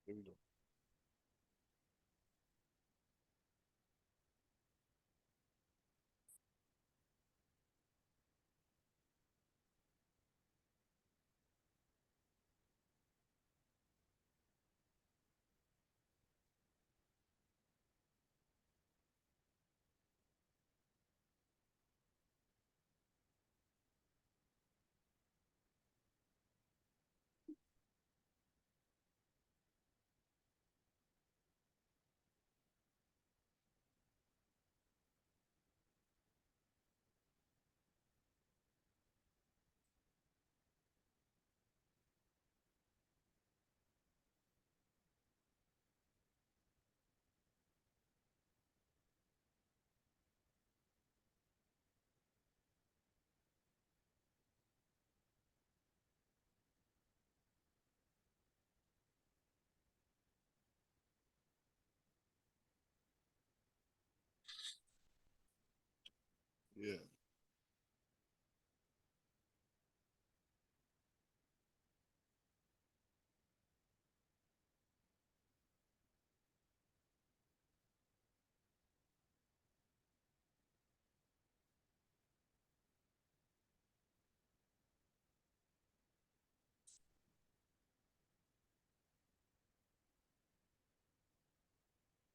Here we go. Yeah.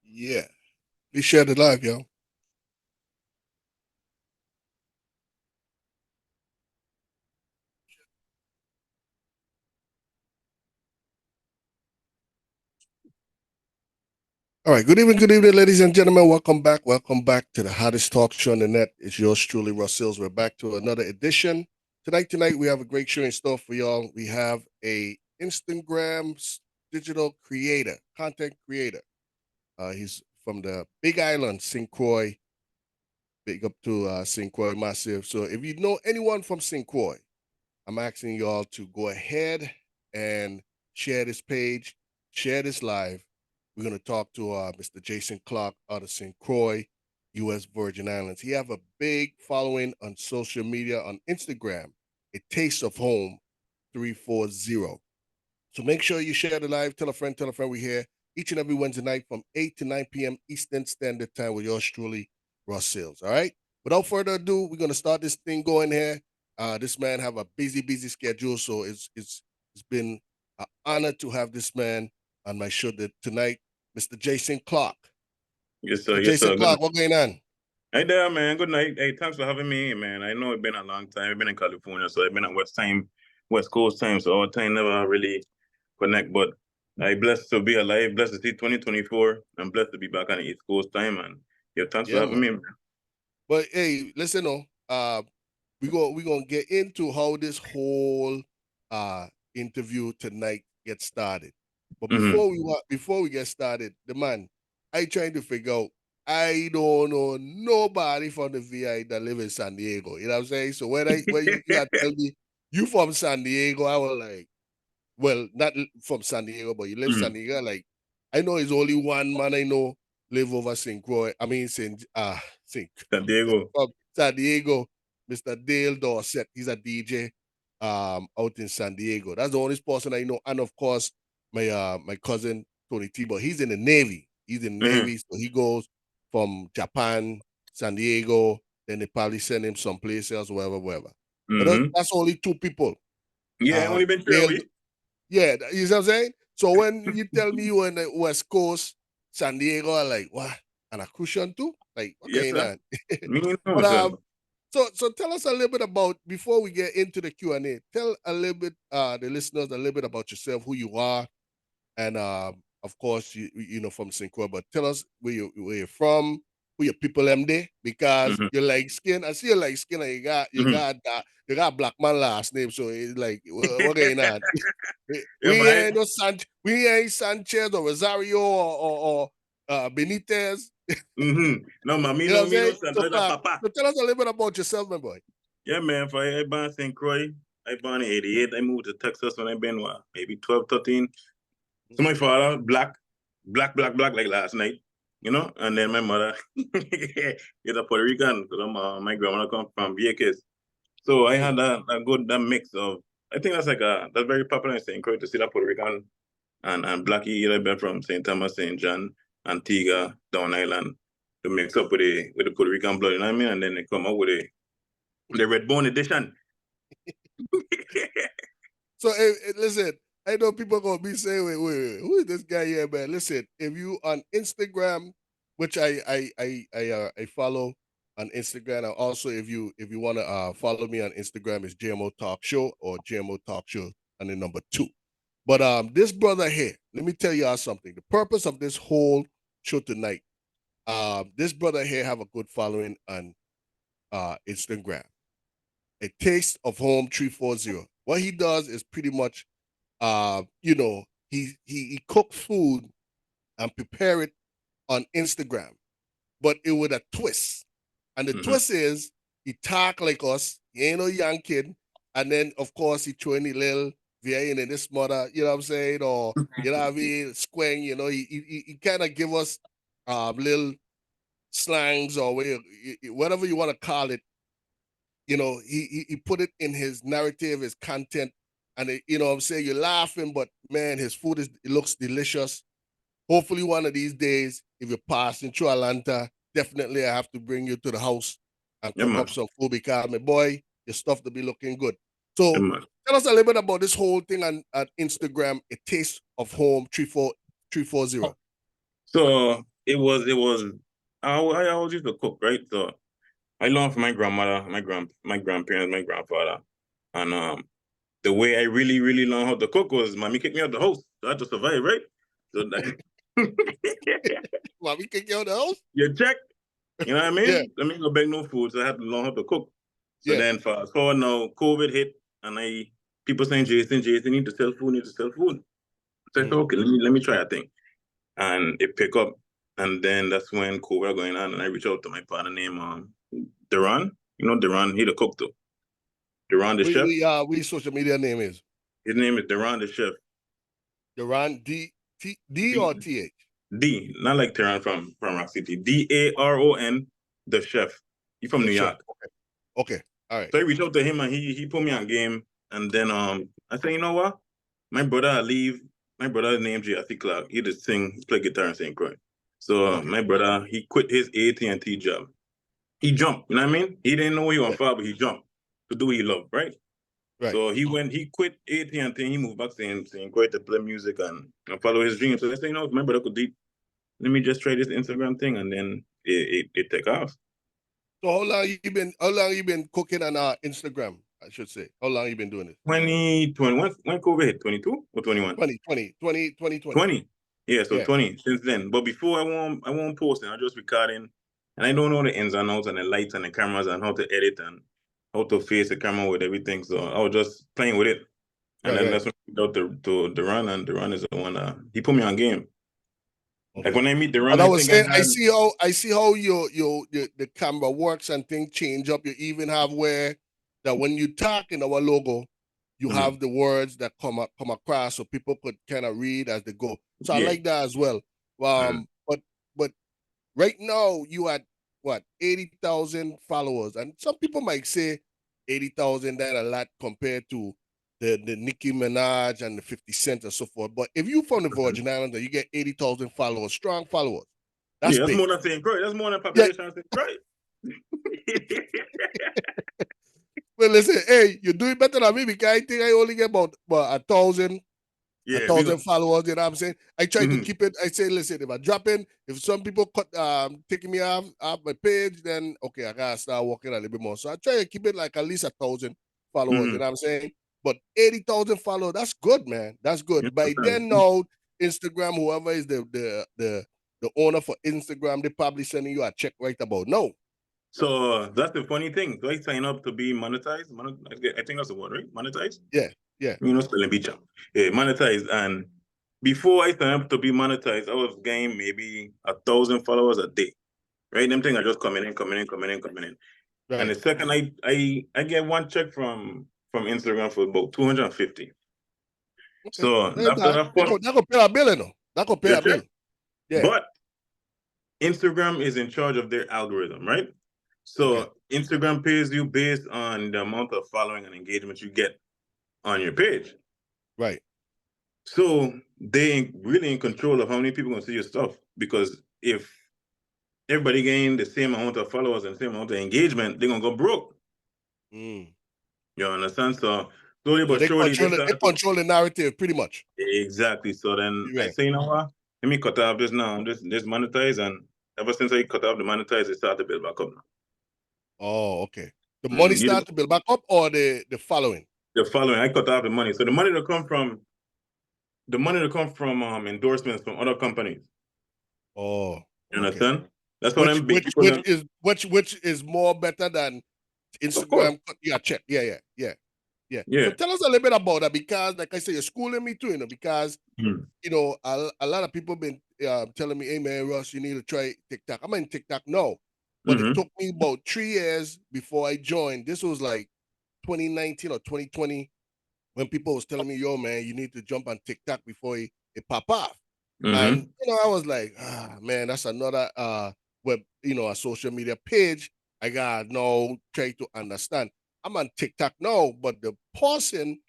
Yeah. Please share the live, yo. All right. Good evening, ladies and gentlemen. Welcome back. Welcome back to the hottest talk show on the net. It's yours truly, Russ Sills. We're back to another edition. Tonight, we have a great show in store for y'all. We have a Instagram digital creator, content creator. He's from the Big Island, St. Croix. Big up to St. Croix Massive. So if you know anyone from St. Croix, I'm asking y'all to go ahead and share this page, share this live. We're going to talk to Mr. Jason Clarke out of St. Croix, U.S. Virgin Islands. He have a big following on social media, on Instagram, A Taste of Home 340. So make sure you share the live, tell a friend we're here each and every Wednesday night from 8 to 9 p.m. Eastern Standard Time with yours truly, Russ Sills. All right? Without further ado, we're going to start this thing going here. This man have a busy schedule, so it's been an honor to have this man on my show tonight, Mr. Jason Clarke. Yes, sir. Mr. Yes, Jason sir. Clarke, what's going on? Hey there, man. Good night. Hey, thanks for having me, man. I know it's been a long time. I've been in California, so I've been at West Coast time, so our time never really connect. But I blessed to be alive, blessed to see 2024. I'm blessed to be back on the East Coast time, and yeah, thanks for Yeah, having man. me, man. But hey, listen, we're gonna get into how this whole uh interview tonight gets started. But Mm-hmm. before we get started, the man, I trying to figure out. I don't know nobody from the VI that live in San Diego. You know what I'm saying? So when you got to tell me you from San Diego, I was like, well, not from San Diego, but you live San Mm-hmm. Diego. Like, I know it's only one man I know live over St. Croix. I mean, St. San Diego. San Diego, Mr. Dale Dorset. He's a DJ out in San Diego. That's the only person I know. And of course, my cousin Tony T, but he's in the Navy. He's in the Mm-hmm. Navy, so he goes from Japan, San Diego, then they probably send him someplace else, wherever. But Mm-hmm. that's only two people. Yeah, only been 3 Dale, weeks. yeah, you see what I'm saying? So when you tell me you were in the West Coast, San Diego, I'm like, what? And a cushion too? Like, Yes, okay, sir. man. Me know, But sir. so tell us a little bit about before we get into the Q&A. Tell a little bit the listeners a little bit about yourself, who you are, and of course you know from St. Croix, but tell us where you're from, who your people them there, because Mm-hmm. you like skin. I see you like skin, and Mm-hmm. you got black man last name, so it's like what going on? Yeah, We man. ain't no we ain't Sanchez or Rosario or Benitez. Mm-hmm. No, man, You know what I'm me know, saying? son. So, That's Papa. so tell us a little bit about yourself, my boy. Yeah, man. I born in St. Croix. I born in 88. I moved to Texas when I been, what, maybe 12, 13. So my father, black, like last night, you know? And then my mother is a Puerto Rican because my grandmother come from Vieques. So I had a good that mix of, I think that's very popular in St. Croix to see that Puerto Rican and Blackie either been from St. Thomas, St. John, Antigua, Down Island to mix up with the Puerto Rican blood, you know what I mean? And then they come up with the Red Bone edition. So listen, I know people gonna be saying, wait, who is this guy here, man? Listen, if you on Instagram, which I follow on Instagram, and also if you want to follow me on Instagram, it's JMO Talk Show or JMO Talk Show and the number 2. But this brother here, let me tell y'all something. The purpose of this whole show tonight, this brother here have a good following on Instagram. A Taste of Home 340. What he does is pretty much, he cook food and prepare it on Instagram, but it with a twist. And the twist is he talk like us. He ain't no young kid. And then of course he throw any little VA in this mother, you know what I'm saying, or you know what I mean, squang. You know, he kind of give us little slangs or whatever you want to call it. You know, he put it in his narrative, his content, and you know what I'm saying, you're laughing, but man, his food it looks delicious. Hopefully one of these days, if you're passing through Atlanta, definitely I have to bring you to the house and Yeah, cook man. up some food because my boy, your stuff to be looking good. Yeah, So man. tell us a little bit about this whole thing on Instagram, A Taste of Home 340. So it was I always used to cook, right? So I learned from my grandmother, my grandparents, my grandfather. And the way I really, really learned how to cook was mommy kicked me out the house. So I had to survive, right? So that Well, we kick you out the house? you check, you know what I Yeah, mean? Let me go beg no food. So I had to learn how to cook. So yeah. then fast forward now, COVID hit and people saying Jason, need to sell food, need to sell food. So I said, Mm-hmm. okay, let me try a thing. And it pick up. And then that's when COVID going on, and I reached out to my partner named Duran. You know Duran, he the cook too. Duran the chef. We social media name is His name is Duran the chef. Duran D or D TH? D, not like Tehran from Rock City. Daron, the chef. He from The New chef. York. Okay. All right. So I reached out to him and he put me on game. And then I said, you know what? My brother leave. My brother named JC Clarke. He just play guitar in St. Croix. So Okay. my brother, he quit his AT&T job. He jumped, you know what I mean? He didn't know he was on Yeah. fire, but he jumped to do what he loved, right? Right. So he quit AT&T, he moved back to St. Croix to play music and follow his dreams. So I said, you know, if my brother could do, let me just try this Instagram thing, and then it take off. So how long you been cooking on Instagram, I should say? How long you been doing it? 2020, when COVID hit, 22 or 21? 2020. 20. Yeah, so Yeah. 20 since then. But before I won't post it, I just recording, and I don't know the ins and outs and the lights and the cameras and how to edit and how to face the camera with everything. So I was just playing with it. And then Right. that's when I got to Duran, and Duran is the one he put me on game. Like Okay. when I meet Duran, And I I was think I saying, had I see how the camera works and things change up. You even have where that when you talk in our logo, you mhm, have the words that come across so people could kind of read as they go. So I yeah. like that as well. mhm. But right now you at what 80,000 followers, and some people might say 80,000 that a lot compared to the Nicki Minaj and the 50 Cent and so forth. But if you from the Virgin Islands and you get 80,000 followers, strong followers, that's Yeah, that's big. more than St. Croix. That's more than Yeah. population of St. Croix. Well, listen, hey, you're doing better than me because I think I only get about 1,000 a Yeah, we thousand go. followers, you know what I'm saying? I try to Mhm, keep it. I say, listen, if I drop in, if some people cut taking me off my page, then okay, I gotta start working a little bit more. So I try to keep it like at least 1,000 followers, you mhm. know what I'm saying? But 80,000 followers, that's good, man. That's Yeah, good. By then sometimes. now, Instagram, whoever is the owner for Instagram, they probably sending you a check right about now. So that's the funny thing. Do I sign up to be monetized? I think that's the word, right? Monetized? Yeah, yeah, Spelling bee jump. Yeah, monetized. And before I signed up to be monetized, I was getting maybe 1,000 followers a day. Right? Them things are just coming in, coming in, coming in, coming in. And right. the second I get one check from Instagram for about 250. Okay. So Ain't after bad. that first That could pay a bill, you know. That could pay your a bill. check, Yeah, but Instagram is in charge of their algorithm, right? okay, So Instagram pays you based on the amount of following and engagement you get on your page. right. So they really in control of how many people gonna see your stuff, because if everybody gain the same amount of followers and same amount of engagement, they're gonna go broke. Mm. You understand? So slowly So but surely they they start to control the narrative pretty much. exactly. So then I Right. say, you know what? Let me cut off this now. This monetize, and ever since I cut off the monetize, it started to build back up now. Oh, okay. The money You start to build back up, or the following. the following, I cut off the money. So the money to come from endorsements from other companies. Oh, You okay. understand? That's what I'm big because Which is more better than of course. Instagram? Yeah, check. Yeah. So Yeah. tell us a little bit about that, because, like I say, you're schooling me too. Because Mm. a lot of people been telling me, "Hey man, Russ, you need to try TikTok." I'm in TikTok now, but it Mm-hmm. took me about 3 years before I joined. This was like 2019 or 2020, when people was telling me, "Yo, man, you need to jump on TikTok before it pop off." And Mm-hmm. I was like, man, that's another web, a social media page. I got no try to understand. I'm on TikTok now, but the person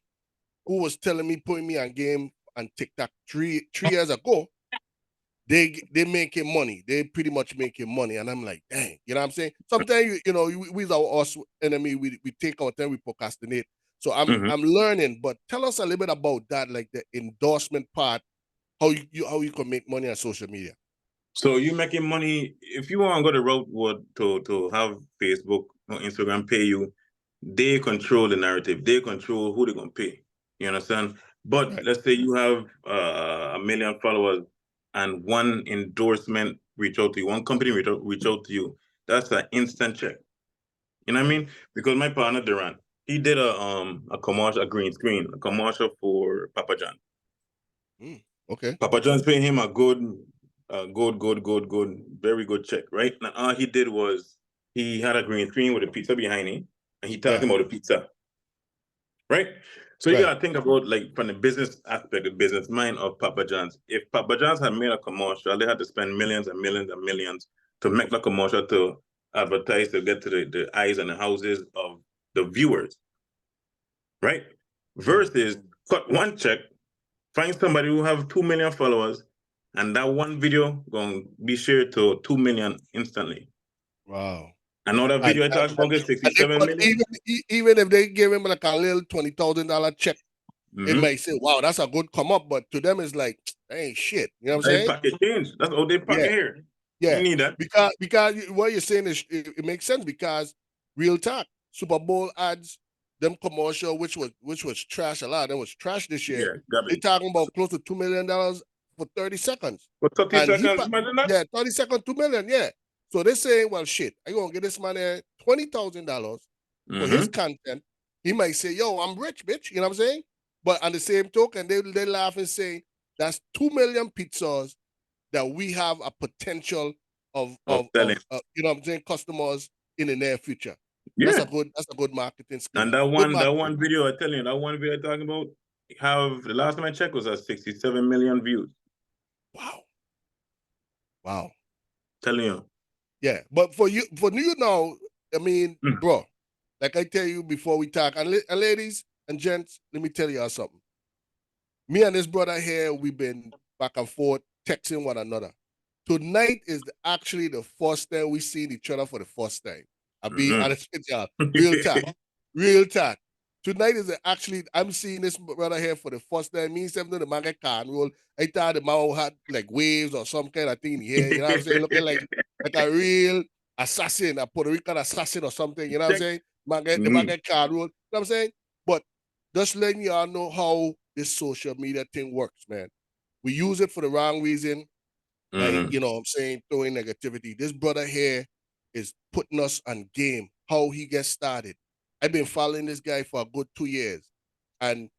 who was telling me, putting me on game on TikTok three years ago, they making money. They pretty much making money, and I'm like, dang, you know what I'm saying? Sometimes we our us enemy. We take our time, we procrastinate. So Mm-hmm. I'm learning, but tell us a little bit about that, like the endorsement part, how you can make money on social media. So you making money if you want to go the route what to have Facebook or Instagram pay you, they control the narrative. They control who they're gonna pay. You understand? But Right. let's say you have 1 million followers and one endorsement reach out to you, one company reach out to you. That's an instant check. You know what I mean? Because my partner Duran, he did a commercial, a green screen, a commercial for Papa John. Mm, okay. Papa John's paying him a good, very good check, right? Now all he did was he had a green screen with a pizza behind him, and he Yeah. talking about the pizza, right? So you Right. gotta think about like from the business aspect, the business mind of Papa John's. If Papa John's had made a commercial, they had to spend millions and millions and millions to make the commercial to advertise to get to the eyes and the houses of the viewers, right? Mm. Versus cut one check, find somebody who have 2 million followers, and that one video gonna be shared to 2 million instantly. Wow. Another And video I talked about get and they 67 cut, million. even if they give him like a little $20,000 check, it Mm-hmm. may say, "Wow, that's a good come up," but to them it's like, that ain't shit. You know what I'm They saying? pocket change. That's all they Yeah. pocket here. You Yeah, need that. because what you're saying is it makes sense, because real talk, Super Bowl ads, them commercial, which was trash, a lot of them was trash this year. Yeah, They garbage. talking about close to $2 million for 30 seconds, For 30 and seconds, imagine that. yeah, 30 seconds, 2 million, yeah. So they saying, well, shit, I gonna get this man $20,000 for his Mm-hmm. content. He might say, yo, I'm rich, bitch. You know what I'm saying? But on the same token, they laugh and say that's 2 million pizzas that we have a potential of Of selling. you know what I'm saying, customers in the near future. Yeah. That's a good marketing And scheme. Good that marketing. one video I tell you, that one video I talking about, have the last time I checked was at 67 million views. Wow. Wow. Telling you. Yeah. But for you now, I mean, Mm. bro, like I tell you before we talk, and ladies and gents, let me tell you something. Me and this brother here, we've been back and forth texting one another. Tonight is actually the first time we seen each other for the first time. I'll be Mm-hmm. honest with y'all. Real talk. Real talk. Tonight is actually, I'm seeing this brother here for the first time. Me and seven the man get carnival. I thought the man had like waves or some kind of thing here. You know what I'm saying? Looking like a real assassin, a Puerto Rican assassin or something. You know what I'm Check. saying? The man Mm-hmm. get carnival. You know what I'm saying? But just letting y'all know how this social media thing works, man. We use it for the wrong reason, like, Mm-hmm. what I'm saying, throwing negativity. This brother here is putting us on game, how he gets started. I've been following this guy for a good 2 years. And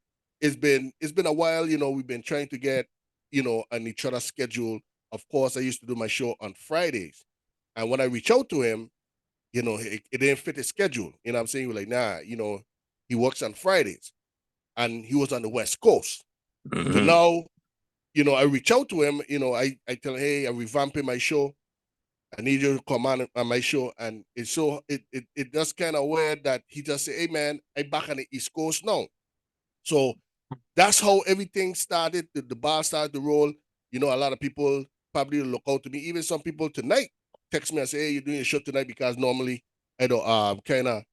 it's been a while, we've been trying to get, on each other's schedule. Of course, I used to do my show on Fridays. And when I reach out to him, it didn't fit his schedule. You know what I'm saying? He was like, nah, he works on Fridays. And he was on the West Coast. So Mm-hmm. now, I reach out to him, I tell him, hey, I'm revamping my show. I need you to come on my show. And it's so it just kind of weird that he just say, hey man, I back on the East Coast now. So That's how everything started. The bar started to roll. You know, a lot of people probably look out to me. Even some people tonight text me and say, "Hey, you're doing a show tonight," because normally I don't kind of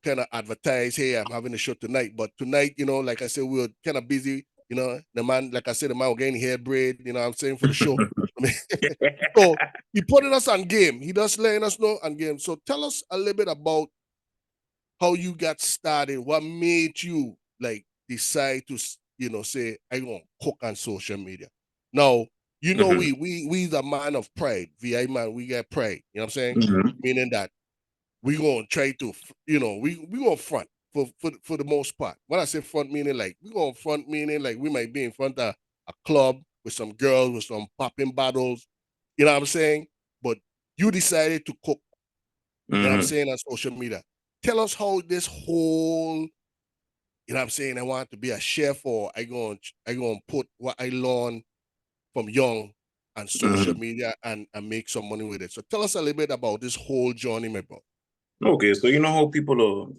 kind of advertise, "Hey, I'm having a show tonight." But tonight, like I said, we were kind of busy. The man, like I said, the man was getting hair braid. I'm saying, for the show. I mean, so he putting us on game. He does letting us know on game. So tell us a little bit about how you got started. What made you like decide to say I gonna cook on social media? Now Mhm. we the man of pride. VI man, we get pride. You know what I'm saying? Mhm. Meaning that we gonna try to we gonna front for the most part. When I say front, meaning like we gonna front, meaning like we might be in front of a club with some girls with some popping bottles. You know what I'm saying? But you decided to cook, you know what I'm Mhm. saying, on social media. Tell us how this whole, you know what I'm saying, I want to be a chef, or I gonna put what I learned from young on social Mhm. media and make some money with it. So tell us a little bit about this whole journey, my bro. Okay, so you know how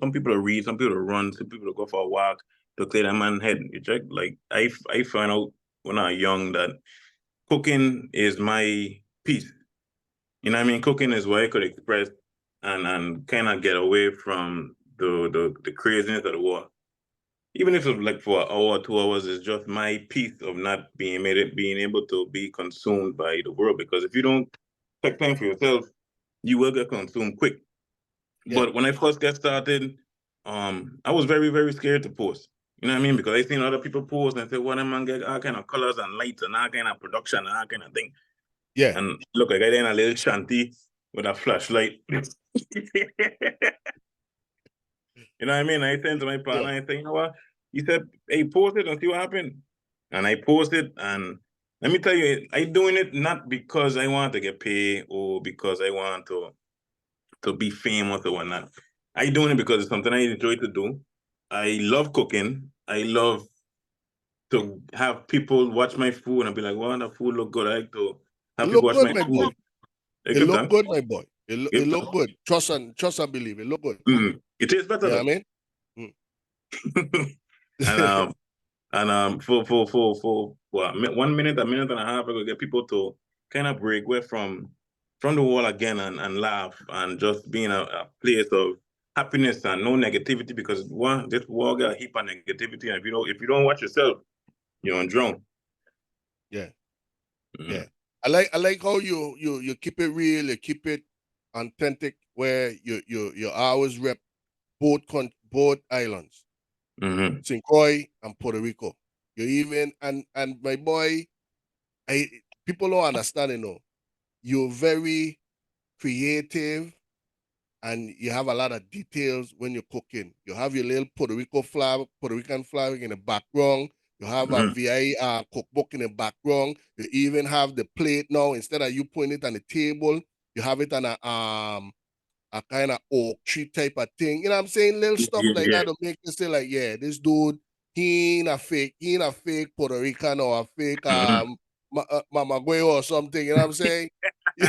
some people read, some people run, some people go for a walk to clear their man head. You check, like I found out when I was young that cooking is my peace. You know what I mean? Cooking is where I could express and kind of get away from the craziness of the war. Even if it's like for an hour or 2 hours, it's just my peace of not being able to be consumed by the world. Because if you don't take time for yourself, you will get consumed quick. Yeah. But when I first got started, I was very, very scared to post. You know what I mean? Because I seen other people post and say, "What am I get all kind of colors and lights and all kind of production and all kind of thing." Yeah. And look, like I got in a little shanty with a flashlight. You know what I mean? I sent to my Yeah. partner, I said, "You know what?" He said, "Hey, post it and see what happened." And I posted, and let me tell you, I doing it not because I want to get paid or because I want to be famous or whatnot. I doing it because it's something I enjoy to do. I love cooking. I love to have people watch my food and be like, "Wow, the food look good." I like to It have people look watch good, my my food. boy. They It give look thanks. good, my boy. It Give look thanks. good. Trust and believe. It look good. It tastes better You know though. what I mean? and Mm. for what, 1 minute, a minute and a half, I could get people to kind of break away from the wall again and laugh and just be in a place of happiness and no negativity because this world got a heap of negativity, and if you don't watch yourself, you're on drown. Yeah. Mhm. Yeah. I like how you keep it real, you keep it authentic, where you always rep both islands, Mhm. St. Croix and Puerto Rico. You even and my boy, I people don't understand, you're very creative and you have a lot of details when you're cooking. You have your little Puerto Rican flag in the background. You have a Mhm. VI cookbook in the background. You even have the plate now. Instead of you putting it on the table, you have it on a kind of oak tree type of thing. You know what I'm saying? Little stuff Yeah, like yeah. that to make you say like, yeah, this dude, he ain't a fake Puerto Rican or a fake Mhm. Mamagüey or something. You know what I'm saying? You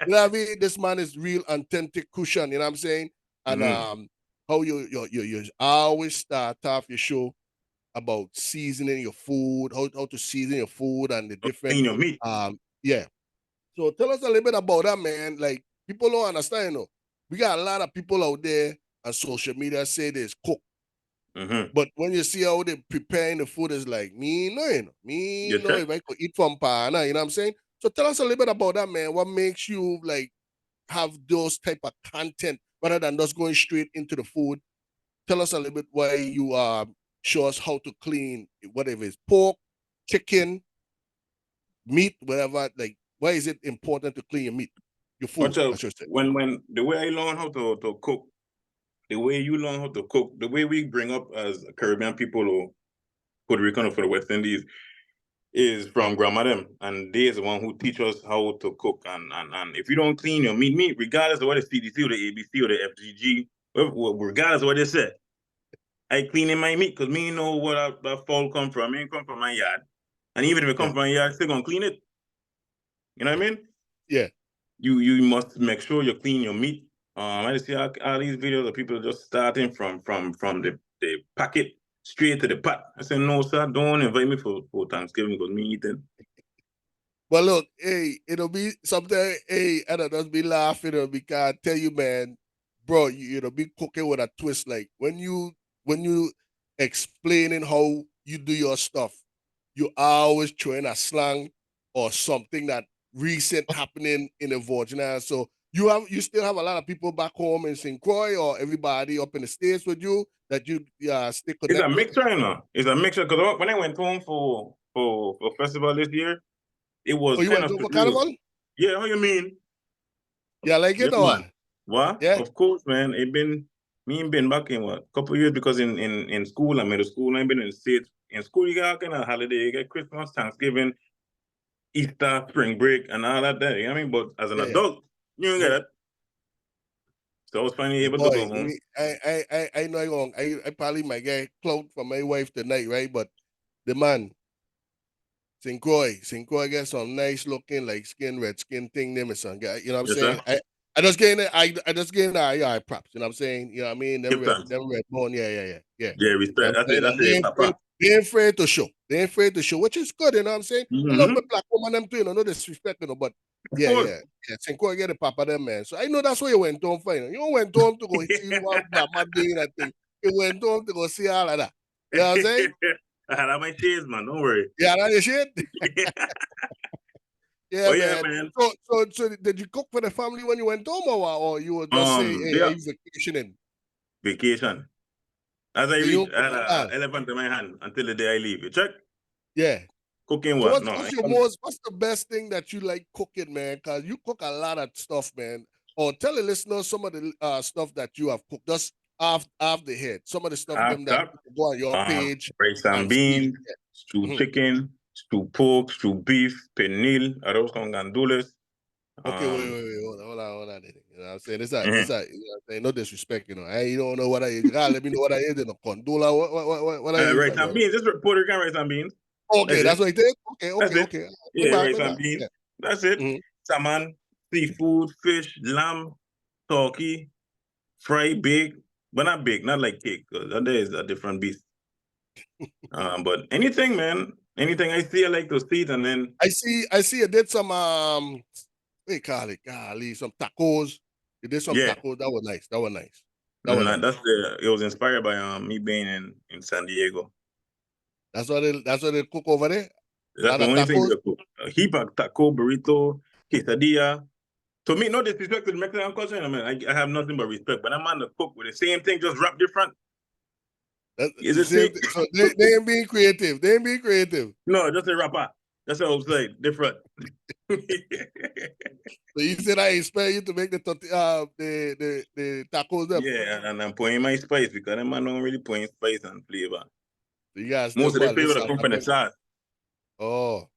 know what I mean? This man is real authentic cushion, you know what I'm saying? And Mhm. how you always start off your show about seasoning your food, how to season your food and the different Clean your meat. yeah. So tell us a little bit about that, man. Like people don't understand, we got a lot of people out there on social media say there's cook. Mhm. But when you see how they preparing the food, it's like, me no, me You no, check. if I could eat from pana, you know what I'm saying? So tell us a little bit about that, man. What makes you like have those type of content rather than just going straight into the food? Tell us a little bit why you show us how to clean whatever it's pork, chicken, meat, whatever. Like, why is it important to clean your meat, your food? Watch I out. should say. When the way I learn how to cook, the way you learn how to cook, the way we bring up as Caribbean people or Puerto Rican or for the West Indies is Yeah, from grandma them, and they is the one who teach us how to cook. And if you don't clean your meat, regardless of what the CDC or the ABC or the FGG, regardless of what they say, I cleaning my meat because me know where that fowl come from. It come from my yard, and even if it come yeah, from my yard, I still gonna clean it. You know what I mean? yeah, You must make sure you clean your meat. I see all these videos of people just starting from the packet. straight to the pot. I said, no, sir, don't invite me for Thanksgiving because me eating. But look, hey, it'll be something, hey, and it'll be laughing, it'll be can't tell you, man, bro, it'll be cooking with a twist. Like when you explaining how you do your stuff, you always throwing a slang or something that recent happening in the Virginia. So you still have a lot of people back home in St. Croix or everybody up in the States with you that you stay It's a connected. mixture, you know. It's a mixture because when I went home for festival this year, it was Oh, you kind went of to for surreal. carnival? Yeah, how you mean? Yeah, like it Yes, or man. what? What? Yeah, Of course, man. It been me been back in what couple years because in school I middle school I've been in the States. In school you got kind of holiday, you get Christmas, Thanksgiving, Easter, spring break, and all that there. You know what I mean? But as an yeah. adult, you don't get it. So I was finally able to Boy, go home. I know I'm wrong. I probably might get clout from my wife tonight, right? But the man, St. Croix get some nice looking like skin, red skin thing, them son. You know what I'm Yes, saying? sir. I just getting it, I just getting eye props, you know what I'm saying? You know what I mean? Give thanks. Them red bone, yeah. You Yeah, know what respect. I'm That's it. saying? That's And it, Papa. they ain't afraid to show. They ain't afraid to show, which is good, you know what I'm saying? I love Mm-hmm. the black woman them too, you know, no disrespect, you know, but Of course. yeah. St. Croix get the papa them, man. So I know that's where you went home for, you know. You don't went home to go see one grandma doing that thing. You went home to go see all of that. You know what I'm saying? I had my shades, man. Don't worry. Yeah, that is shit. Yeah, But yeah, man. man. So did you cook for the family when you went home, or you would just say, "Hey, Yeah, I'm vacationing"? vacation. As I So you reach, don't I cook had at an all. elephant in my hand until the day I leave. You check? Yeah. Cooking So what? No, I come. what's the best thing that you like cooking, man? Cause you cook a lot of stuff, man. Or tell the listeners some of the stuff that you have cooked, just off the head. Some of the stuff them that After, go on your page rice and and see. beans, stew Yeah. Mhm. chicken, stew pork, stew beef, pernil, arroz con gandules. Okay, Um, wait. Hold on. You know what I'm saying? It's a, mhm. you know what I'm saying? No disrespect, you know. You don't know what I eat. You gotta let me know what I eat in a condola. What I eat, Rice my and boy. beans. Just Puerto Rican rice and beans. Okay, That's it. that's what I did. That's it. Yeah, rice Bring and back. beans. Yeah. That's it. Mm-hmm. Salmon, seafood, fish, lamb, turkey, fry, bake, but not bake, not like cake, because that is a different beast. But anything, man, anything I see, I like to see it, and then I see you did some what do you call it? Golly, some tacos. You did some yeah, tacos. That was nice. That was nice. that's the. It was inspired by me being in San Diego. That's what they cook over there. A That's lot the of only thing tacos. they cook. A heap of taco, burrito, quesadilla. To me, no disrespect to the Mexican culture. I mean, I have nothing but respect. But I'm on the cook with the same thing, just wrap different. That's Is the it same see? thing. So they ain't being creative. They ain't being creative. No, just a wrapper. That's what I was saying. Different. So you said I expect you to make the tacos them. Yeah, and I'm putting my spice because them man don't really put spice and flavor. So you guys still Most of the put a little flavor that salt come and from the pepper. sauce. Oh.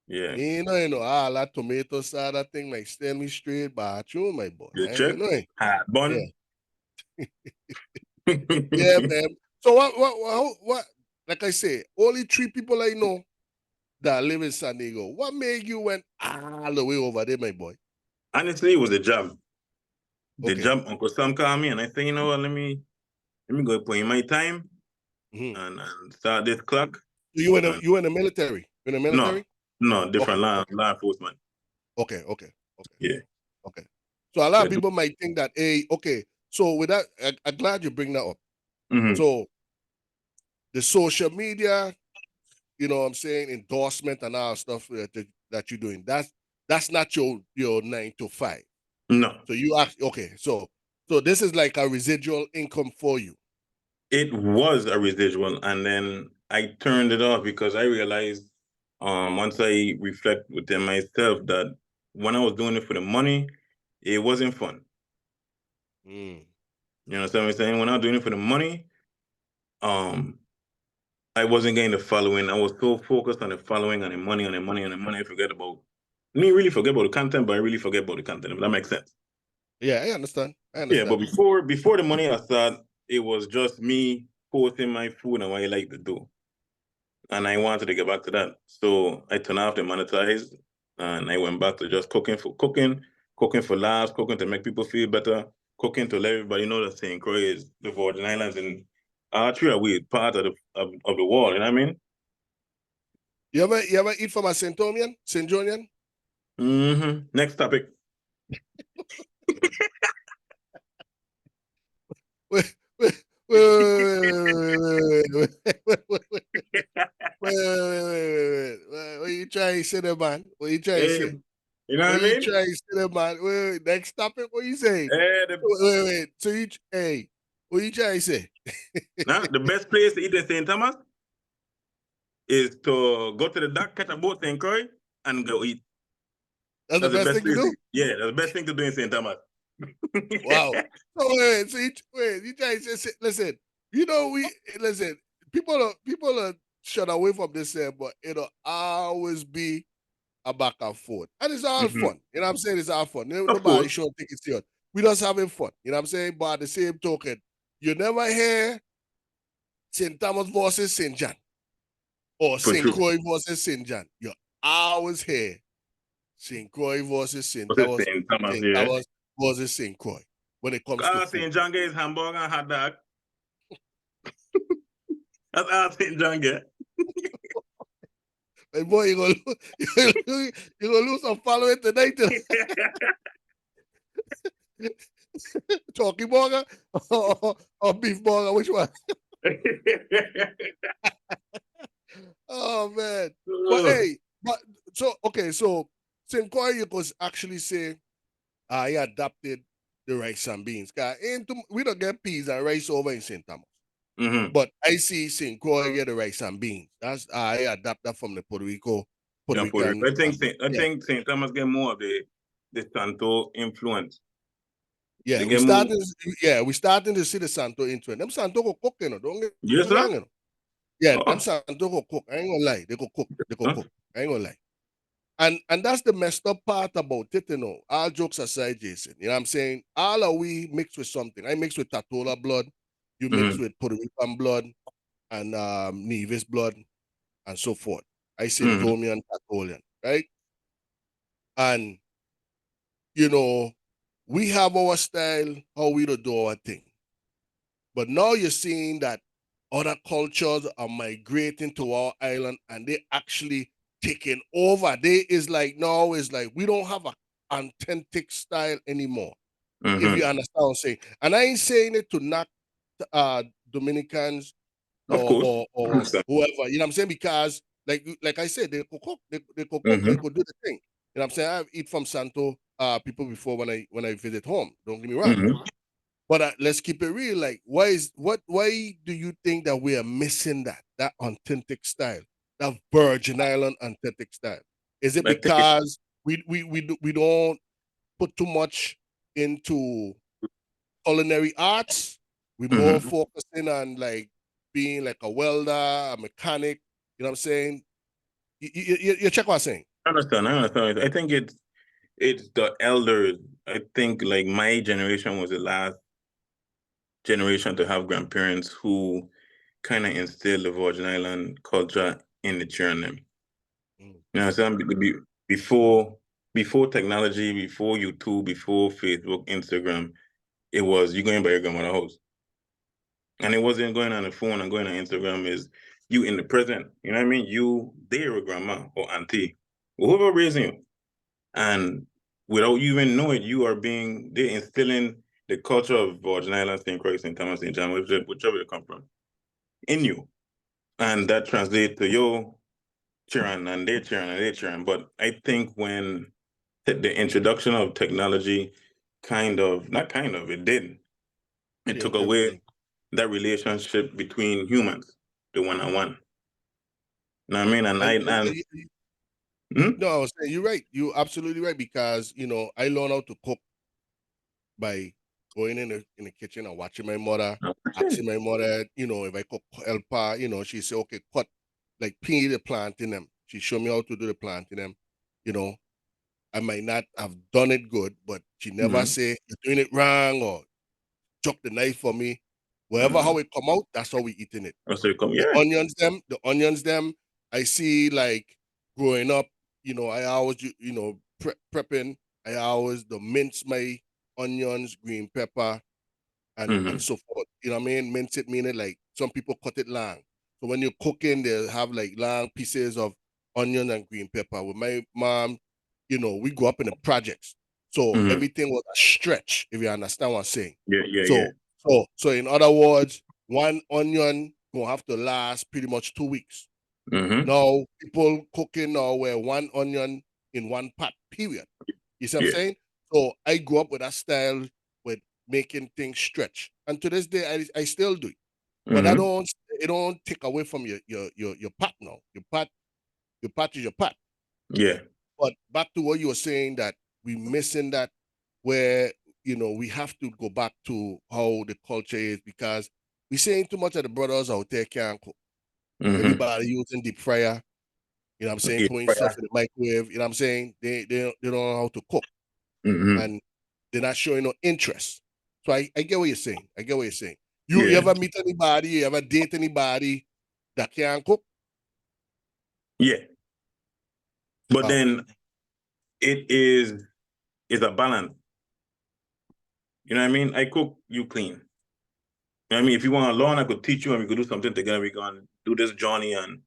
Yeah. You know, that tomato side, that thing like stand me straight by you, my boy. You You check? know it. Hot Yeah. bun. Yeah, man. So what, like I say, only three people I know that live in San Diego. What made you went all the way over there, my boy? Honestly, it was a job. The Okay. job Uncle Sam called me and I said, you know what, let me go put in my time Mm-hmm. and start this clock. So And you in the military? In the no, military? no, different Okay. law enforcement. Okay. Yeah. Okay. So a lot Yeah. of people might think that, hey, okay. So with that, I'm glad you bring that up. Mm-hmm. So the social media, you know what I'm saying, endorsement and all stuff that you're doing. That's not your 9 to 5. No. So you ask, okay, so this is like a residual income for you. It was a residual, and then I turned it off because I realized once I reflect within myself that when I was doing it for the money, it wasn't fun. Mm. You know what I'm saying? When I was doing it for the money, um, I wasn't getting the following. I was so focused on the following and the money and the money and the money. I forget about me really forget about the content, but I really forget about the content, if that makes sense. Yeah, I understand. Yeah, but before the money I started, it was just me posting my food and what I like to do. And I wanted to get back to that. So I turned off the monetize and I went back to just cooking for laughs, cooking to make people feel better, cooking to let everybody know that St. Croix is the Virgin Islands and archery away part of the wall, you know what I mean? You ever eat from a St. Jonian? Mm-hmm. Next topic. Wait, wait, wait, what you trying to say there, man? What you trying to Hey, say? you know What what I you mean? trying to say there, man? Next topic, what you say? The, Wait. So hey, what you trying to say? now, the best place to eat in St. Thomas is to go to the dock, catch a boat, St. Croix, and go eat. That's the That's the best best thing to place. do? Yeah, that's the best thing to do in St. Thomas. Wow. So you trying to say, listen, listen, people are shut away from this, but it'll always be a back and forth. And it's all Mm-hmm. fun. You know what I'm saying? It's all fun. Of Nobody course. should think it's serious. We just having fun. You know what I'm saying? But at the same token, you never hear St. Thomas versus St. John or For St. sure. Croix versus St. John. You always hear St. Croix versus St. What's it, Thomas, St. Thomas, St. yeah. Thomas versus St. Croix when it comes to food. St. John gets hamburger and hot dog. That's all St. John get. Hey boy, you're gonna lose some following tonight. Talkie burger or beef burger? Which one? Oh man. But hey, so okay, so St. Croix was actually say I adapted the rice and beans. Cause we don't get peas and rice over in St. Thomas. Mm-hmm. But I see St. Croix get the rice and beans. That's I adapt that from the Puerto Yeah, Rican. I think St. Thomas get more of the Santo influence. Yeah, They get more. we starting to see the Santo into it. Them Santo go cook, don't get Yes, me sir. wrong, Yeah, them Oh. Santo go cook. I ain't gonna lie. They go cook. Huh? I ain't gonna lie. And that's the messed up part about it, All jokes aside, Jason. You know what I'm saying? All are we mixed with something. I mix with Tatola blood, you mix Mm-hmm. with Puerto Rican blood and Nevis blood and so forth. I Mm-hmm. Sintomian, Tatolian, right? And we have our style, how we do our thing. But now you're seeing that other cultures are migrating to our island and they actually taking over. We don't have an authentic style anymore. If you Mm-hmm. understand what I'm saying. And I ain't saying it to knock Dominicans Of or course. or or whoever, you know what I'm saying? Because like I said, they could cook, they could cook, they Mm-hmm. could do the thing. You know what I'm saying? I've eat from Santo people before when I visit home. Don't get me wrong. Mm-hmm. But let's keep it real. Like, why do you think that we are missing that authentic style, that Virgin Island authentic style? Is it I think it, because we don't put too much into culinary arts? We more mm-hmm. focusing on like being like a welder, a mechanic. You know what I'm saying? You check what I'm saying? I understand. I think it's the elders. I think like my generation was the last generation to have grandparents who kind of instilled the Virgin Island culture in the children. Mm. You know what I'm saying? Before technology, before YouTube, before Facebook, Instagram, it was you going by your grandmother's house. And it wasn't going on the phone and going on Instagram is you in the present. You know what I mean? You there with grandma or auntie, or whoever raising you. And without you even know it, they're instilling the culture of Virgin Islands, St. Croix, St. Thomas, St. John, whichever you come from, in you. And that translates to your cheering and their cheering and their cheering. But I think when the introduction of technology it did. It took Change away everything. that relationship between humans, the one on one. You know what I mean? And And hmm? no, I was saying you're right. You're absolutely right because I learned how to cook by going in the kitchen and watching my mother, asking my mother, if I could help her, she say, okay, cut like pea the plant in them. She showed me how to do the plant in them. You know, I might not have done it good, but she never Mm-hmm. say you're doing it wrong or chuck the knife for me. Wherever Mm-hmm. how it come out, that's how we eating it. So you come, The yeah. onions them, I see like growing up, I always, prepping. I always the mince my onions, green pepper, and so forth. You know what I mean? Mince it meaning like some people cut it long. So when you're cooking, they'll have like long pieces of onion and green pepper. With my mom, we grew up in the projects. So everything was a stretch, if you understand what I'm saying. Yeah. So in other words, one onion gonna have to last pretty much 2 weeks. Now people cooking now where one onion in one pot, period. You see what I'm Yeah. saying? So I grew up with that style with making things stretch. And to this day I still do it. But it don't take away from your pot now. Your pot is your pot. Yeah. But back to what you were saying that we missing that where we have to go back to how the culture is because we saying too much of the brothers out there can't cook. Everybody using deep fryer, you know what I'm saying, Yeah. putting stuff in the microwave, you know what I'm saying? They don't know how to cook and they're not showing no interest. So I get what you're saying. I get what you're saying. You Yeah. ever meet anybody, you ever date anybody that can't cook? Yeah. But Okay. then it's a balance. You know what I mean? I cook, you clean. You know what I mean? If you want to learn, I could teach you and we could do something together. We can do this journey and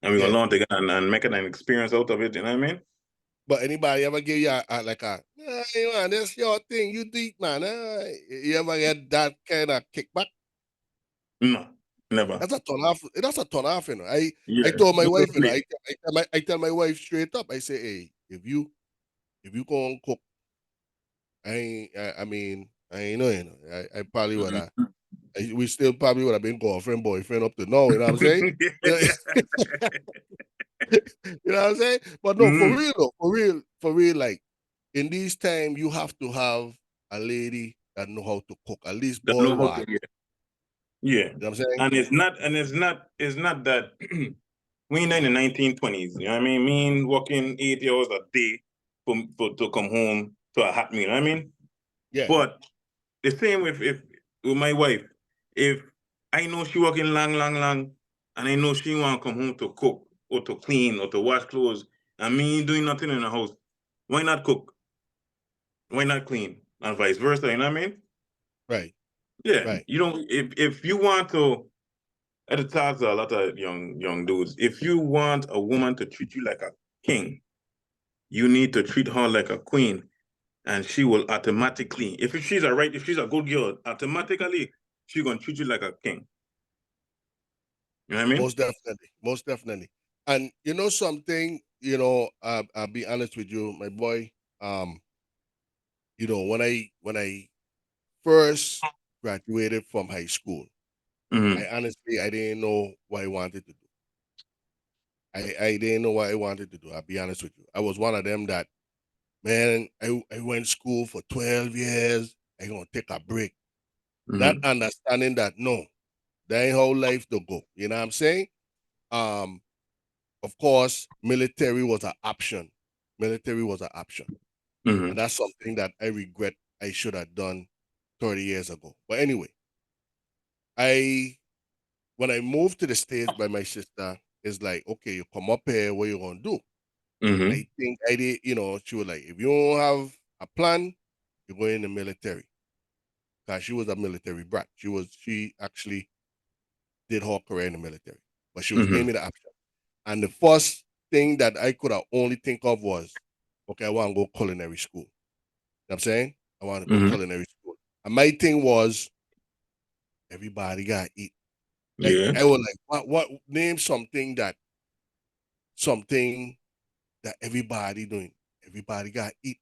we're Yeah. gonna learn together and make it an experience out of it. You know what I mean? But anybody ever give you like hey man, that's your thing, you do it, man. You ever get that kind of kickback? No, never. That's a turn off, I Yeah. told my No, no wife, play. I tell my wife straight up, I say, hey, if you go and cook, I mean, I ain't know, I probably would have, we still probably would have been girlfriend, boyfriend up to now, you know what I'm saying? You know what I'm saying? But no, for mm-hmm. real though, for real, like in these times, you have to have a lady that know how to cook, at least That boil know how to, water. yeah. Yeah. You know what I'm saying? And it's not that we in the 1920s, you know what I mean? Working 8 hours a day for to come home to a hot meal, you know what I mean? Yeah, But the same if with my wife, if I know she working long, long, long, and I know she want to come home to cook or to clean or to wash clothes, and me doing nothing in the house, why not cook? Why not clean? And vice versa, you know what I mean? right, Yeah, right. you know, if you want to, at the times a lot of young dudes, if you want a woman to treat you like a king, you need to treat her like a queen, and she will automatically, if she's a good girl, automatically she's gonna treat you like a king. You know what I mean? Most definitely, most definitely. And you know something, I'll be honest with you, my boy. Um, when I first graduated from high school, I Mm-hmm. honestly I didn't know what I wanted to do. I didn't know what I wanted to do. I'll be honest with you. I was one of them that, man, I went to school for 12 years. I gonna take a break. Not Mm-hmm. understanding that no, that ain't how life to go. You know what I'm saying? Um, of course, military was an option. Military was an option. And Mm-hmm. that's something that I regret I should have done 30 years ago. But anyway, I when I moved to the States by my sister, it's like, okay, you come up here, what you gonna do? And Mm-hmm. I think I did, she was like, if you don't have a plan, you go in the military. Cause she was a military brat. She actually did her career in the military. But she was giving Mm-hmm. me the option. And the first thing that I could have only think of was, okay, I want to go culinary school. You know what I'm saying? I want to go Mm-hmm. culinary school. And my thing was, everybody got to eat. Like, Yeah. I was like, name something that everybody doing. Everybody got to eat.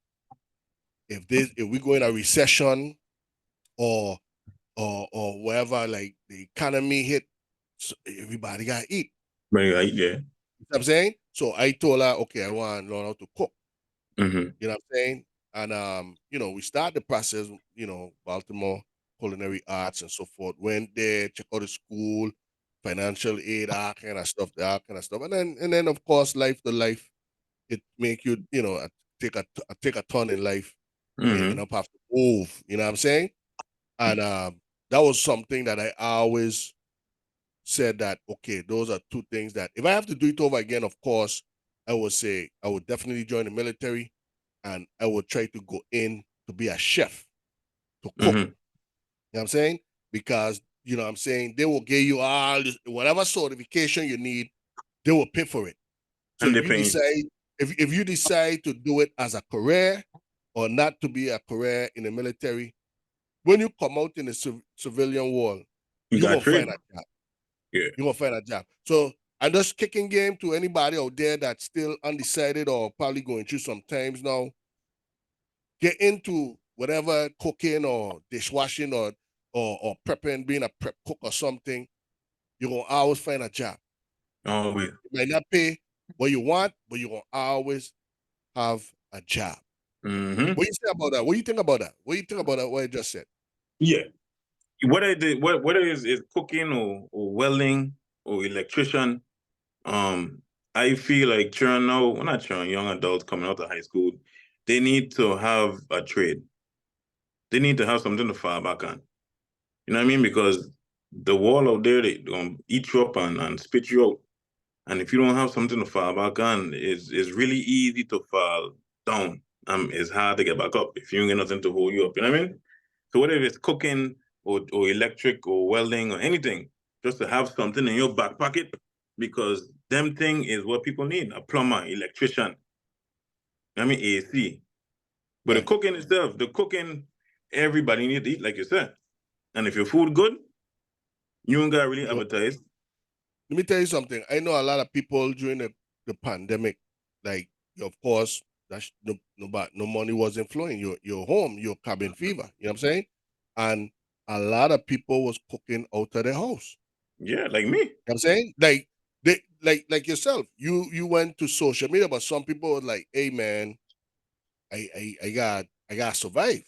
If we go in a recession or wherever, like the economy hit, so everybody got to eat. Right, yeah. You know what I'm saying? So I told her, okay, I want to learn how to cook. Mm-hmm. You know what I'm saying? And we start the process, Baltimore Culinary Arts and so forth. Went there, check out the school, financial aid, that kind of stuff. And then of course, life to life, it make you, take a turn in life. You end Mm-hmm. up have to move, you know what I'm saying? And that was something that I always said that, okay, those are two things that if I have to do it over again, of course, I would say I would definitely join the military and I would try to go in to be a chef, to cook. Mm-hmm. know what I'm saying? Because, you know what I'm saying, they will give you all this, whatever certification you need, they will pay for it. So And if they're you paying. decide, if you decide to do it as a career or not to be a career in the military, when you come out in the civilian world, You you're got gonna find trade. a job. Yeah. You're gonna find a job. So I'm just kicking game to anybody out there that's still undecided or probably going through some times now. Get into whatever cooking or dishwashing or prepping, being a prep cook or something. You're gonna always find a job. Always. It might not pay what you want, but you're gonna always have a job. Mm-hmm. What do you say about that? What do you think about that? What do you think about that? What I just said? Yeah. Whether is cooking or welding or electrician, I feel like children now, well, not children, young adults coming out of high school, they need to have a trade. They need to have something to fall back on. You know what I mean? Because the wall out there, they gonna eat you up and spit you out. And if you don't have something to fall back on, it's really easy to fall down. It's hard to get back up if you don't get nothing to hold you up. You know what I mean? So whether it's cooking or electric or welding or anything, just to have something in your back pocket, because them thing is what people need: a plumber, electrician. I mean AC. But the Right. cooking itself, the cooking, everybody need to eat, like you said. And if your food good, you don't got really You know, advertise. let me tell you something. I know a lot of people during the pandemic, like of course, that's no money wasn't flowing. Your home, your cabin fever. You know what I'm saying? And a lot of people was cooking out of their house. Yeah, like me. You know what I'm saying? Like they like yourself. You went to social media, but some people were like, hey man, I got to survive.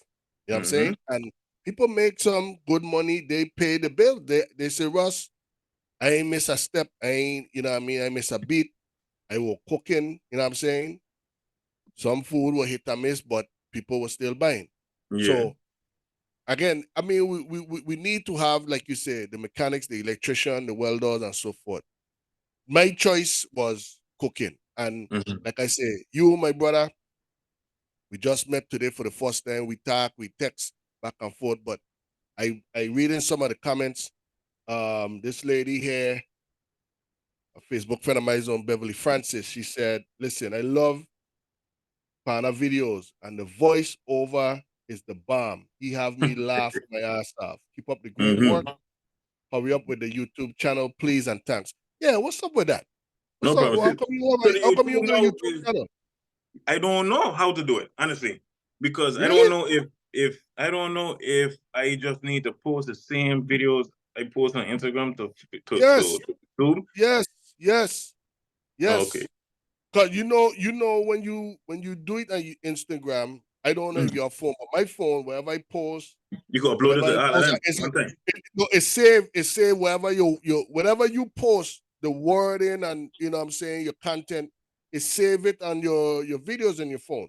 You know what I'm Mm-hmm. saying? And people make some good money, they pay the bill. They say, Russ, I ain't miss a step. I ain't, you know what I mean? I miss a beat. I was cooking, you know what I'm saying? Some food will hit and miss, but people were still buying. Yeah. So again, I mean, we need to have, like you said, the mechanics, the electrician, the welders, and so forth. My choice was cooking. And Mm-hmm. like I say, you, my brother, we just met today for the first time. We talk, we text back and forth. But I read in some of the comments. This lady here, a Facebook friend of mine on Beverly Francis, she said, listen, I love Pana videos and the voice over is the bomb. He have me laugh my ass off. Keep up the great work. Mm-hmm. Hurry up with the YouTube channel, please and thanks. Yeah, what's up with that? What's No up? problem. How See, come you have so how the come you issue got a now YouTube is channel? I don't know how to do it, honestly, because I don't Really? know if I don't know if I just need to post the same videos I post on Instagram Yes, to YouTube. yes, yes, Okay. yes. Cause when you do it on Instagram, I don't know if Mhm. your phone, but my phone, wherever I post, You can upload it whatever I to all of post, them one time. no, it's saved wherever you whatever you post, the wording and you know what I'm saying, your content, it save it on your videos in your phone.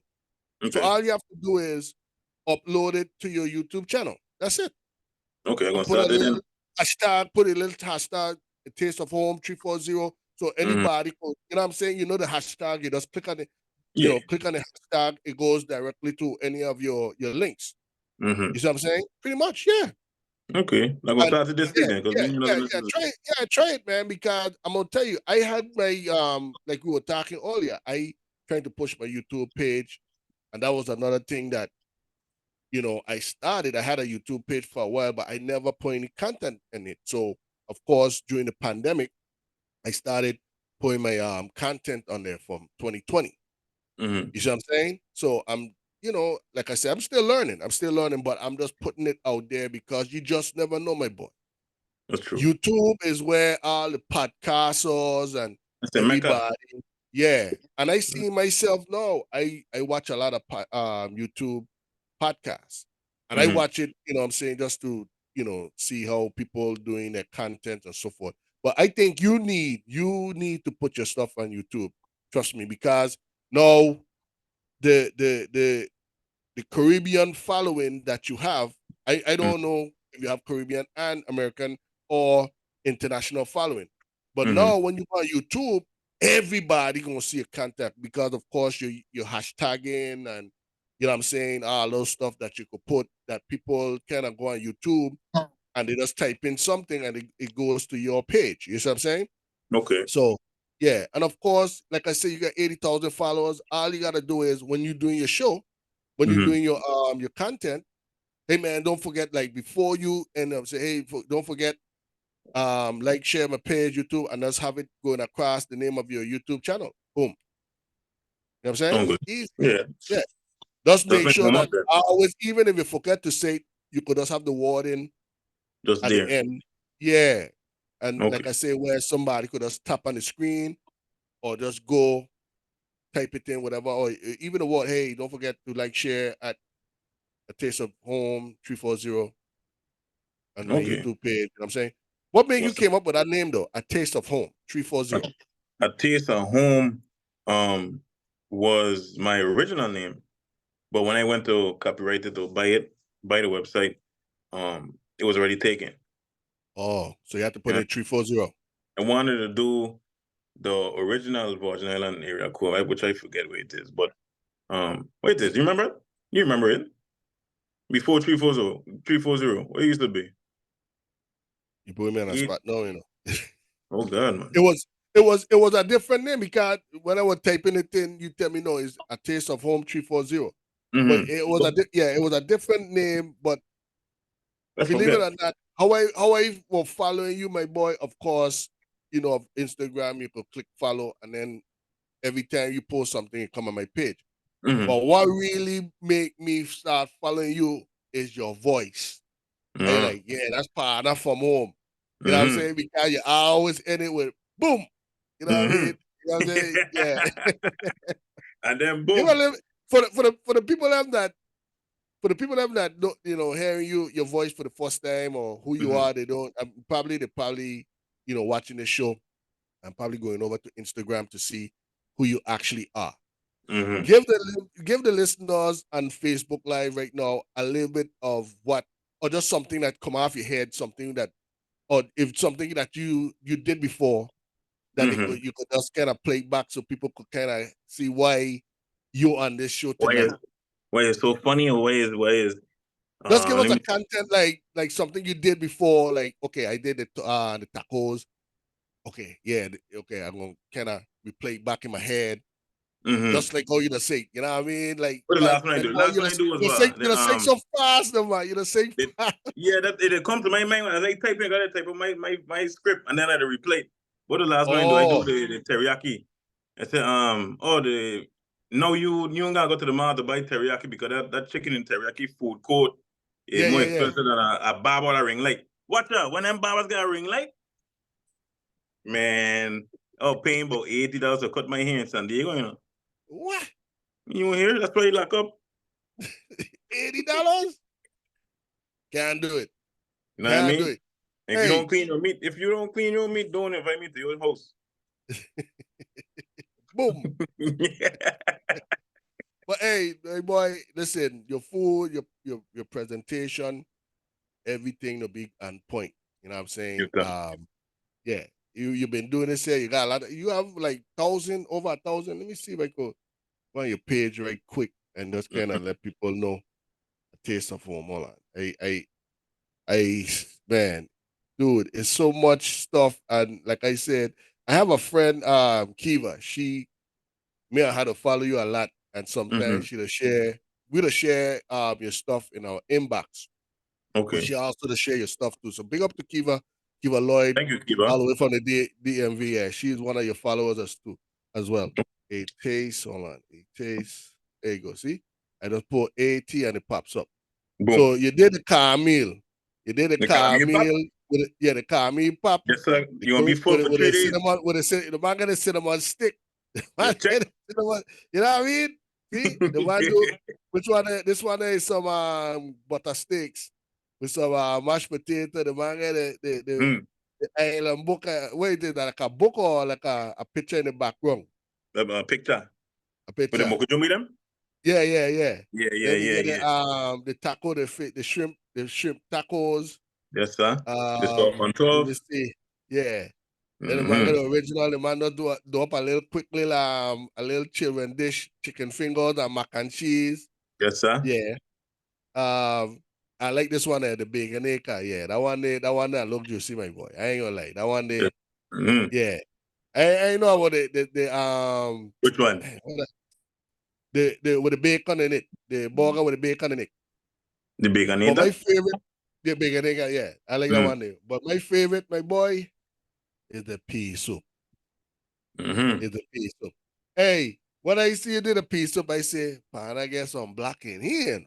So Okay. all you have to do is upload it to your YouTube channel. That's it. Okay, I'm And gonna put a start it little then. hashtag, put a little hashtag, a taste of home 340. So Hmm. anybody could, you know what I'm saying? You know the hashtag, you just click on it, Yeah. click on the hashtag, it goes directly to any of your links. Hmm. You see what I'm saying? Pretty much, yeah. Okay. I'm gonna And start it this yeah, week then, because yeah, me and yeah, nothing else yeah. to Try it, man. Because I'm gonna tell you, I had my like we were talking earlier. I trying to push my YouTube page, and that was another thing that I started. I had a YouTube page for a while, but I never put any content in it. So of course, during the pandemic, I started putting my content on there from 2020. do. Hmm. You see what I'm saying? So like I said, I'm still learning. I'm still learning, but I'm just putting it out there because you just never know, my boy. That's true. YouTube is where all the podcasters and That's the Mecca. everybody, yeah. And I see myself now. I watch a lot of YouTube podcasts, and I Hmm. watch it. You know, what I'm saying just to see how people doing their content and so forth. But I think you need to put your stuff on YouTube. Trust me, because now the the Caribbean following that you have, I don't know if you have Caribbean and American or international following. But Hmm. now when you go on YouTube, everybody gonna see your content because of course you're hashtagging and you know what I'm saying, all those stuff that you could put that people kind of go on YouTube and they just type in something and it goes to your page. You see what I'm saying? Okay. So yeah, and of course, like I said, you got 80,000 followers. All you gotta do is when you're doing your show, when you're Mm-hmm. doing your content, hey man, don't forget like before you end up say, hey, don't forget like share my page YouTube and just have it going across the name of your YouTube channel. Boom. You know what I'm saying? Okay. Easy. Yeah. Yeah. Just Just make make sure them that up there. always, even if you forget to say it, you could just have the wording Just at the there. end. Yeah. And Okay. like I say, where somebody could just tap on the screen or just go type it in, whatever, or even the word, hey, don't forget to like share at a taste of home 340 on my Okay. YouTube page. You know what I'm saying? What made you What's came up with that name though? A taste of home 340. a taste of home was my original name, but when I went to copyright it to buy the website, it was already taken. Oh, so you have to put And in 340. I wanted to do the original Virgin Island area code, which I forget where it is. But wait, this you remember it? You remember it? Before 340, what it used to be? You put me on a Eight. spot. No, you know. Oh God, man. it was a different name because when I was typing it in, you tell me no, it's a taste of home 340. But Mm-hmm. it was it was a different name. But I believe it forget. or not, how I was following you, my boy, of course, you know, of Instagram, you could click follow, and then every time you post something, it come on my page. Mm-hmm. But what really make me start following you is your voice. I Uh, like, yeah, that's partner from home. You know what I'm mm-hmm. saying? Because you always end it with boom. You know what I Mm-hmm. mean? You know what I'm saying? Yeah. And then You know, boom. for the people that for the people that don't, you know, hearing your voice for the first time or who you Mm-hmm. are, they don't they probably, you know, watching the show and probably going over to Instagram to see who you actually are. Mm-hmm. Give the listeners on Facebook Live right now a little bit of what, or just something that come off your head, something that, or if something that you did before that Mm-hmm. you could just kind of play back so people could kind of see why you're on this show Why is tonight. why is so funny or why is Just give us let a me content like something you did before, like okay, I did the tacos. Okay, yeah, okay, I'm gonna kind of replay it back in my head, mm-hmm. just like how you just say, you know what I mean? What the last one I Like do? boy, Last one I do was you just say so fast, man. You just say it, fast. yeah, that it come to my mind when I type in, I gotta type in my script and then I had to replay it. What the last one I do? I do Oh, the teriyaki. I said, oh the no you ain't gotta go to the mall to buy teriyaki because that chicken in teriyaki food court is yeah, more yeah, yeah. expensive than a barber or a ring light. Watch out, when them barbers got a ring light, man, oh paying about $80 to cut my hair in San Diego, you know. What? You hear? That's why you lock up. $80? Can't do it. You know what I Can't do mean? it. Hey, If you don't clean your meat, don't invite me to your house. boom. But hey boy, listen, your food, your presentation, everything to be on point. You know what I'm You saying? can. Yeah. You've been doing this here. You got a lot of, you have like over 1,000. Let me see if I could find your page right quick and just kind of Mhm. let people know a taste of home. Hold on. I man, dude, it's so much stuff. And like I said, I have a friend, Kiva. Me and her to follow you a lot. And sometimes Mhm. we'll share your stuff in our inbox. But Okay. she also to share your stuff too. So big up to Kiva Lloyd, Thank you, Kiba. all the way from the DMV. Yeah, she's one of your followers as well. A taste, hold on, a taste. There you go. See, I just put AT and it pops up. Boom. So you did the car meal. You did the The car Caribbean pop. meal yeah, the car meal pop. Yes, sir. You You want to go be full for with a 3 days? cinnamon, the man got a cinnamon stick. The You man check. got a cinnamon, you know what I mean? See, the man do which one? This one is some butter steaks with some mashed potato. The man got mm. the island book. What is it? Like a book or like a picture in the background? Picture. A With the picture. mokujumi them? Yeah, yeah, yeah. Yeah, yeah, Then you yeah, get yeah. the taco, the shrimp tacos. Yes, sir. The stuff on Let me 12. see. Yeah. Then the man got Mm-hmm. the original. The man do up a little quick little a little children dish, chicken fingers and mac and cheese. Yes, sir. Yeah. I like this one there, the bacon acre. Yeah, that one there look juicy, my boy. I ain't gonna lie. That one there, Mm-hmm. yeah. I know about the Which one? the with the bacon in it, the burger with the bacon in it. The But my Baconator? favorite, the bacon acre, yeah, I like that one there. But my favorite, my boy, is the pea soup. Mm-hmm. Is the pea soup. Hey, when I see you did a pea soup, I say, man, I get some black in here.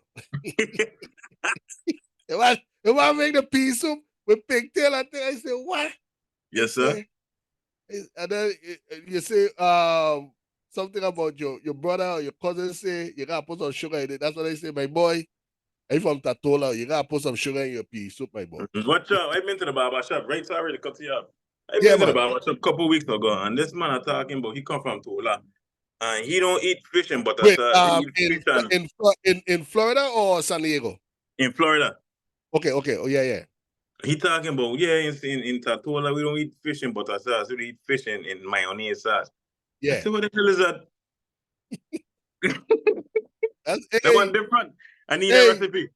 If I make the pea soup with pigtail, I say, what? I Yes, sir. say, and then you say something about your brother or your cousin say you gotta put some sugar in it. That's what I say, my boy. If I'm Tatola, you gotta put some sugar in your pea soup, my boy. Watch out. I've been to the barber shop, right? Sorry to cut you off. I've Yeah, been to the man. barber shop a couple weeks ago, and this man I'm talking about, he come from Tola. And he don't eat fish and butter Wait, sauce. He eat fish and in Florida or San Diego? in Florida. Okay, okay. Oh yeah, yeah. He talking about, yeah, in Tatola, we don't eat fish and butter sauce. We eat fish in mayonnaise sauce. I Yeah. said, what the hell is that? That's That one different. I need a hey, recipe.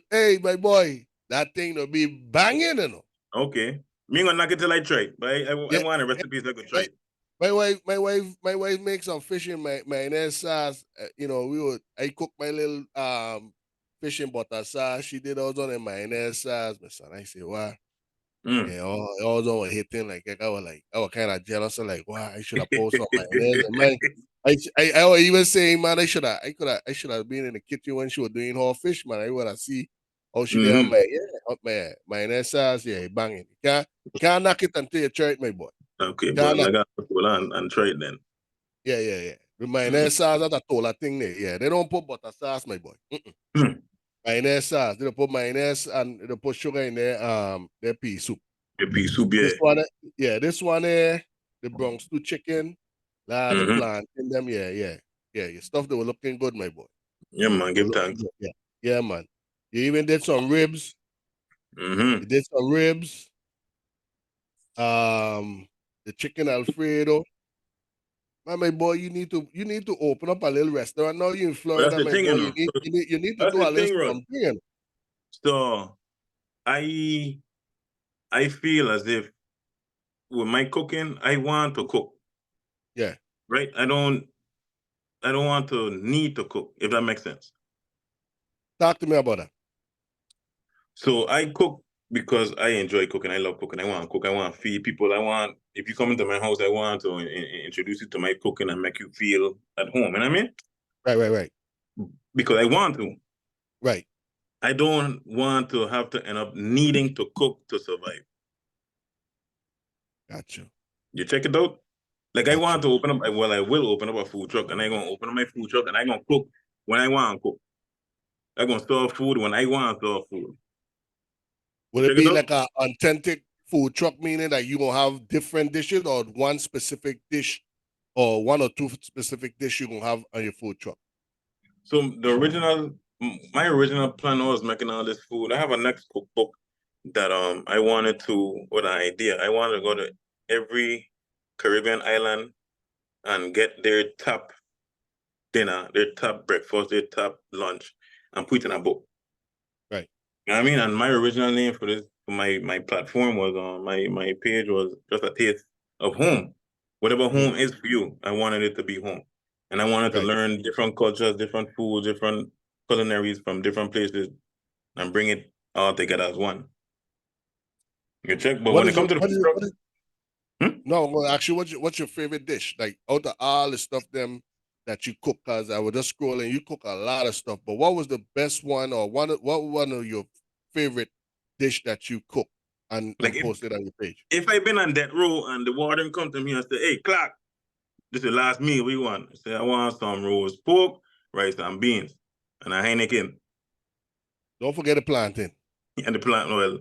hey, my boy. That thing will be banging, you know. Okay. Me gonna knock it till I try it. But I Yeah. want a recipe so I could try My, it. my wife makes some fish in my mayonnaise sauce. I cook my little fish and butter sauce. She did also in mayonnaise sauce. My son, I say, wow. Mm. Yeah, all was hitting like I was kind of jealous. I'm like, wow, I should have posted on mayonnaise. And man, I was even saying, man, I should have been in the kitchen when she was doing her fish, man. I would have see how she did Mm-hmm. my mayonnaise sauce. Yeah, banging. Can't knock it until you try it, my boy. Okay, Can't but knock I got to pull on and try it then. Yeah, yeah, yeah. The mayonnaise Mm-hmm. sauce, that's a tola thing there. Yeah, they don't put butter sauce, my boy. Mm. Mayonnaise sauce. They don't put mayonnaise and they put sugar in their pea soup. The pea soup, This yeah. one, this one there, the Bronx stew chicken, the Mm-hmm. plant in them, yeah, yeah. Yeah, your stuff they were looking good, my boy. Yeah, man, They were give looking thanks. good, yeah. Yeah, man. You even did some ribs. Mm-hmm. You did some ribs. The chicken Alfredo. Man, my boy, you need to open up a little restaurant. Now you in But that's Florida, the my thing, boy. you You know. need you need, you need to That's do the a little thing, Rod. something. You know? So I feel as if with my cooking, I want to cook, Yeah. right? I don't want to need to cook, if that makes sense. Talk to me about that. So I cook because I enjoy cooking. I love cooking. I want to cook. I want to feed people. If you come into my house, I want to introduce you to my cooking and make you feel at home. You know what I mean? Right. Because I want to. Right. I don't want to have to end up needing to cook to survive. Gotcha. You check it out? Like I want Gotcha. to open up, well, I will open up a food truck and I'm going to open up my food truck and I'm going to cook when I want to cook. I'm going to serve food when I want to serve food. You Will it check it be out? like a authentic food truck, meaning that you gonna have different dishes or one specific dish or one or two specific dish you gonna have on your food truck? So my original plan was making all this food. I have a next cookbook that I wanted to, with an idea. I wanted to go to every Caribbean island and get their top dinner, their top breakfast, their top lunch, and put it in a book. Right. You know what I mean? And my original name for this, for my platform was my page was just a taste of home. Whatever Mhm. home is for you, I wanted it to be home. And I wanted to Right. learn different cultures, different foods, different culinaries from different places and bring it all together as one. You check, but What when it is your comes to the what food is, truck, what is hmm? no, well, actually what's your favorite dish? Like out of all the stuff them that you cook, cause I was just scrolling, you cook a lot of stuff, but what was the best one or one of your favorite dish that you cook Like and posted on your page? if I been on that row and the warden come to me and say, "Hey, Clarke, this is the last meal we want." I say, "I want some roast pork, rice and beans, and a Heineken." Don't forget the plantain. And the plant, well,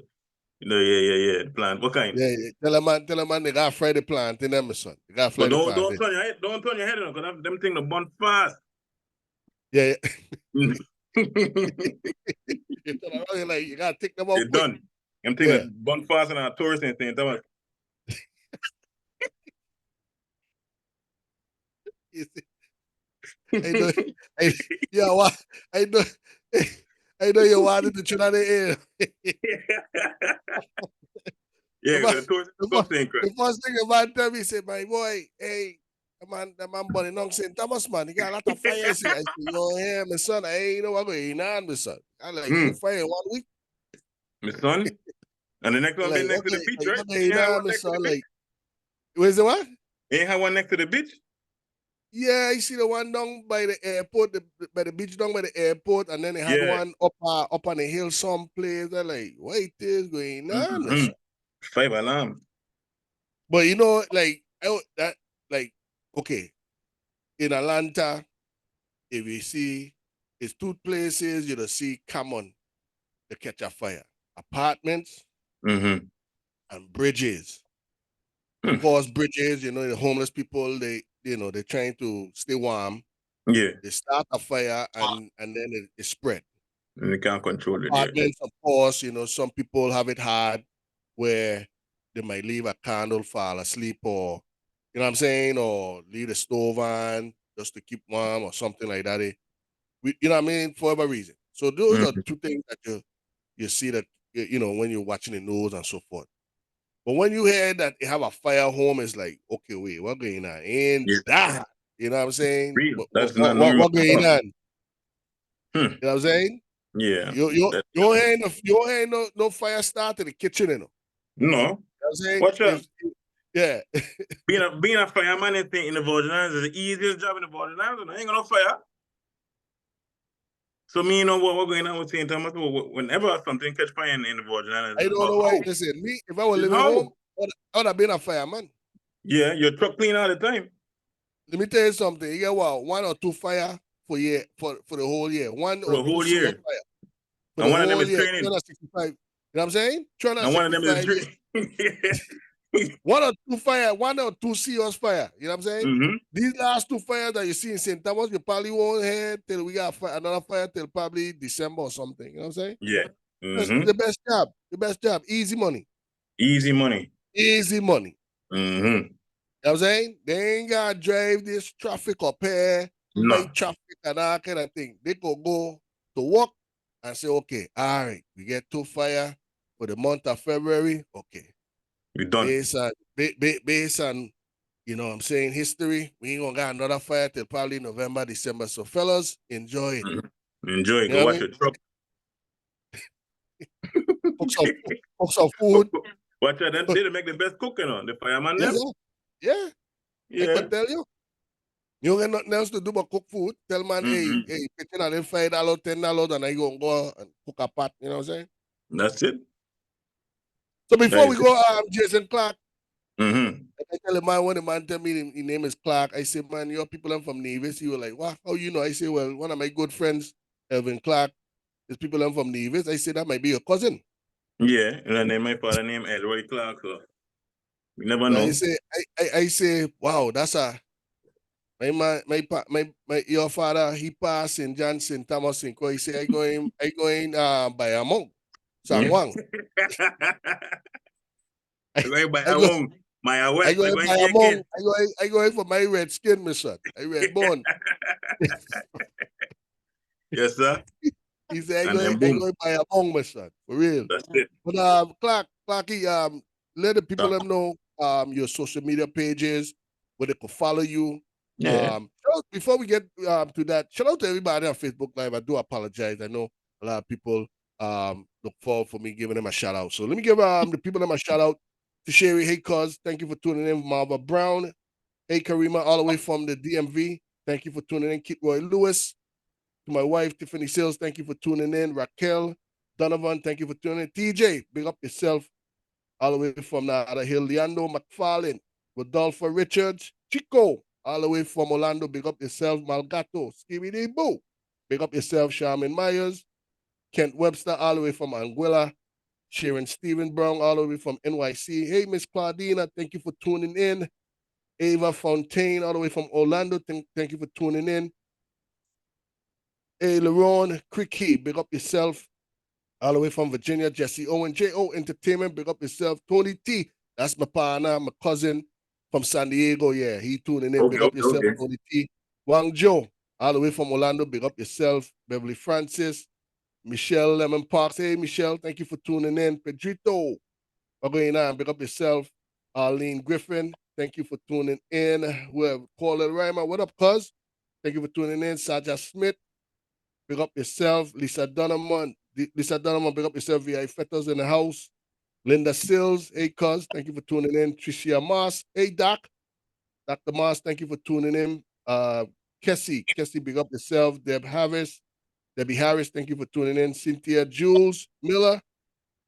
yeah, the plant. What kind? Yeah, yeah. Tell a man they got fry the plantain, them, my son. They got fry But the don't plantain. turn your head, don't turn your head on, because them thing the bun fast. Yeah, yeah. It You tell a man, like you gotta take them out quick. done. Them thing Yeah. that bun fast and a tourist and thing. You see? I know, I, yeah, what? I know, I know you wanted to try the air. Yeah, the, the toast the, tough thing, Clarke. the first thing the man tell me, say, my boy, hey, the man bunny nong St. Thomas, man, he got a lot of fire. I say, yo, yeah, my son, I ain't know what going on, my son. I like, two fire in 1 week. My son. And the next one Like, been next to the okay, beach, like, right? what Ain't going had on, one my next to the son? beach? Like, where's the what? Ain't had one next to the beach? Yeah, you see the one down by the airport, by the beach down by the airport, and then they had Yeah. one up on the hill someplace. I'm like, what is going on, my Mm-hmm. son? 5 alarm. But you know, like that, like okay, in Atlanta, if you see, it's two places you see common to catch a fire: apartments Mm-hmm. and bridges. Of course, bridges, the homeless people, they're trying to stay warm. Yeah. They start a fire and then it spread. And you can't control it, yeah. Apartments, of course, some people have it hard where they might leave a candle, fall asleep, or you know what I'm saying, or leave the stove on just to keep warm or something like that. You know what I mean, for whatever reason. So those are Mm-hmm. two things that you see that when you're watching the news and so forth. But when you hear that they have a fire home, it's like, okay, wait, what going on? Ain't Yeah. that? You know what I'm saying? Real. What That's what not what, normal. what going on? Hmm. You know what I'm saying? Yeah. That, You ain't no fire start in the kitchen, you know. no. You know what I'm saying? Watch out. Yeah. Being a fireman in the Virgin Islands is the easiest job in the Virgin Islands. I ain't got no fire. So me, what going on with St. Thomas, whenever something catch fire in the Virgin Islands, I it's don't about know why. how. Listen, me, if I was It's living home, how. I would have been a fireman. Yeah, your truck clean all the time. Let me tell you something. You get what? One or two fire for the whole year. One For or the two whole serious year. fire for the And one of them whole is year. training. 365. You know what I'm saying? And one of them is 365 years. One or two serious fire. You know what I'm saying? Mm-hmm. These last two fires that you see in St. Thomas, you probably won't hear till we got another fire till probably December or something. You know what I'm saying? Yeah. That's Mm-hmm. the best job. The best job. Easy money. Easy money. Easy money. Mm-hmm. You know what I'm saying? They ain't got to drive this traffic up here, No. fight traffic and that kind of thing. They could go to work and say, okay, all right, we get two fire for the month of February. Okay. You're done. Based on you know what I'm saying, history, we ain't gonna got another fire till probably November, December. So fellas, enjoy it. Mm-hmm. Enjoy. You Go know what I watch mean? your truck. Cook some food. Watch out. They make the best cooking on the fireman Yes, them. sir. Yeah. I Yeah. could tell you. You don't get nothing else to do but cook food. Tell man, hey, Mm-hmm. pitching out them $5, $10, and I go and cook a pot. You know what I'm saying? That's it. So That before we is it. go, Jason Clarke, Mm-hmm. I tell the man when the man tell me his name is Clarke, I say, man, your people I'm from Nevis. He was like, what? How you know? I say, well, one of my good friends, Elvin Clarke, is people I'm from Nevis. I say that might be your cousin. Yeah. And then my father name Elroy Clarke. So we never So I know. say, I say, wow, that's a my your father he passed in Johnson Thomas in He say I going by among Yeah. Sangwang. I, Right by I go my I west, go I by going among AK. I go for my red skin, my son. I red bone. Yes, sir. He said And then I boom. go by among my son. For real. That's it. But Clarky, let the people them know your social media pages where they could follow you. Yeah. Before we get to that, shout out to everybody on Facebook Live. I do apologize. I know a lot of people look forward for me giving them a shout out. So let me give the people them a shout out to Sherry. Hey, cuz, thank you for tuning in. Marva Brown. Hey, Karima, all the way from the DMV. Thank you for tuning in. Kit Roy Lewis. To my wife, Tiffany Sales, thank you for tuning in. Raquel Donovan, thank you for tuning in. TJ, big up yourself all the way from the other hill. Leandro McFarlane, Rodolfo Richards, Chico, all the way from Orlando, big up yourself. Malgato, Skibby Boo, big up yourself. Sharman Myers, Kent Webster, all the way from Anguilla. Sharon Stephen Brown, all the way from NYC. Hey, Miss Claudina, thank you for tuning in. Ava Fontaine, all the way from Orlando, thank you for tuning in. Hey, Leron Cricky, big up yourself. All the way from Virginia, Jesse Owen, J.O. Entertainment, big up yourself. Tony T, that's my partner, my cousin from San Diego. Yeah, he tuning in. Okay, Big up okay, yourself, okay. Tony T. Wang Joe, all the way from Orlando. Big up yourself, Beverly Francis, Michelle Lemon Parks. Hey, Michelle, thank you for tuning in. Pedrito, what's going on? Big up yourself. Arlene Griffin, thank you for tuning in. Whoever called it Rhymer, what up, cuz? Thank you for tuning in. Saja Smith, big up yourself. Lisa Donovan, big up yourself. VI Fetters in the house. Linda Sills, hey, cuz, thank you for tuning in. Tricia Moss, hey, Doc. Dr. Moss, thank you for tuning in. Kessie, big up yourself. Debbie Harris, thank you for tuning in. Cynthia Jules Miller,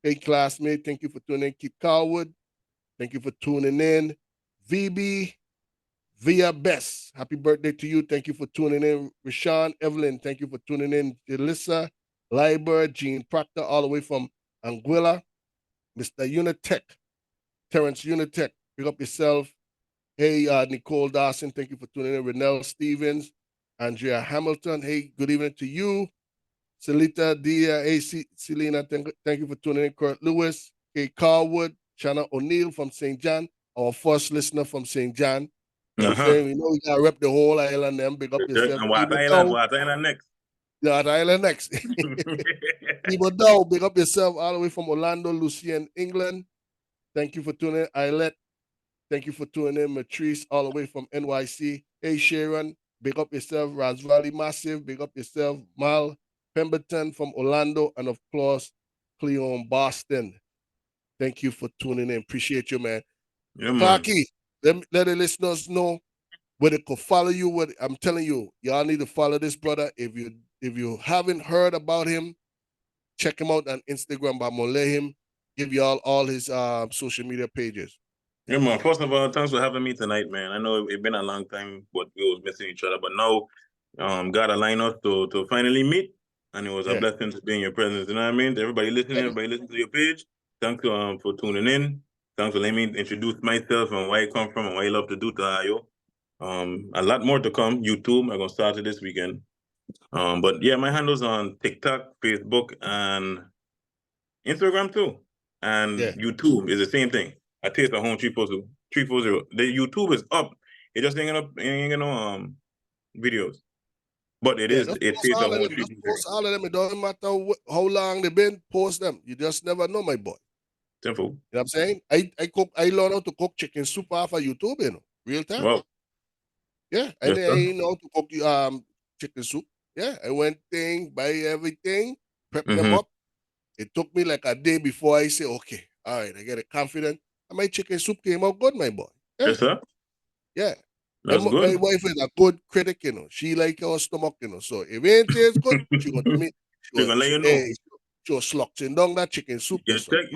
hey, classmate, thank you for tuning in. Keith Carwood, thank you for tuning in. VB Via Bess, happy birthday to you. Thank you for tuning in. Rashawn Evelyn, thank you for tuning in. Elissa Liber, Jean Proctor, all the way from Anguilla. Mr. Unitech, Terrence Unitech, big up yourself. Hey, Nicole Dawson, thank you for tuning in. Renelle Stevens, Andrea Hamilton, hey, good evening to you. Celita Dia, hey, Selena, thank you for tuning in. Kurt Lewis, Kay Carwood, Shanna O'Neill from St. John, our first listener from St. John. You know what I'm saying? We know you got to rep the whole island, them. Big up yourself. And what island next? Yeah, the island next. People down, big up yourself all the way from Orlando, Lucien, England. Thank you for tuning in. Islet, thank you for tuning in. Matrice, all the way from NYC. Hey, Sharon, big up yourself. Raz Valley Massive, big up yourself. Mal Pemberton from Orlando, and of course, Cleon Boston. Thank you for tuning in. Appreciate you, man. Yeah, man. Clarke, let the listeners know where they could follow you. What I'm telling you, y'all need to follow this brother. If you haven't heard about him, check him out on Instagram. But I'm gonna let him give y'all all his social media pages. Yeah, man. First of all, thanks for having me tonight, man. I know it's been a long time, but we was missing each other. But now, got a line us to finally meet, and it was a blessing to be in your presence. You know what I mean? To everybody listening, everybody listen to your page. Thanks for tuning in. Thanks for letting me introduce myself and where I come from and what I love to do to Ohio. A lot more to come. YouTube, I'm gonna start it this weekend. But yeah, my handles on TikTok, Facebook, and Instagram too, and YouTube is the same thing. I taste the home 340. The YouTube is up. It just ain't gonna no videos. But it is. It tastes the home 340. Post all of them. It doesn't matter how long they've been. Post them. You just never know, my boy. Simple. You know what I'm saying? I learned how to cook chicken soup off of YouTube. You know, real time. Wow. Yeah, I know how to cook chicken soup. Yeah, I went buy everything, prep them up. It took me like a day before I say, okay, all right, I get it confident. And my chicken soup came out good, my boy. Yeah. Yes, sir. Yeah. That's good. My wife is a good critic, you know. She like our stomach, you know. So if it tastes good, she gonna tell me. She gonna let you know. She was sluxing down that chicken soup, my son.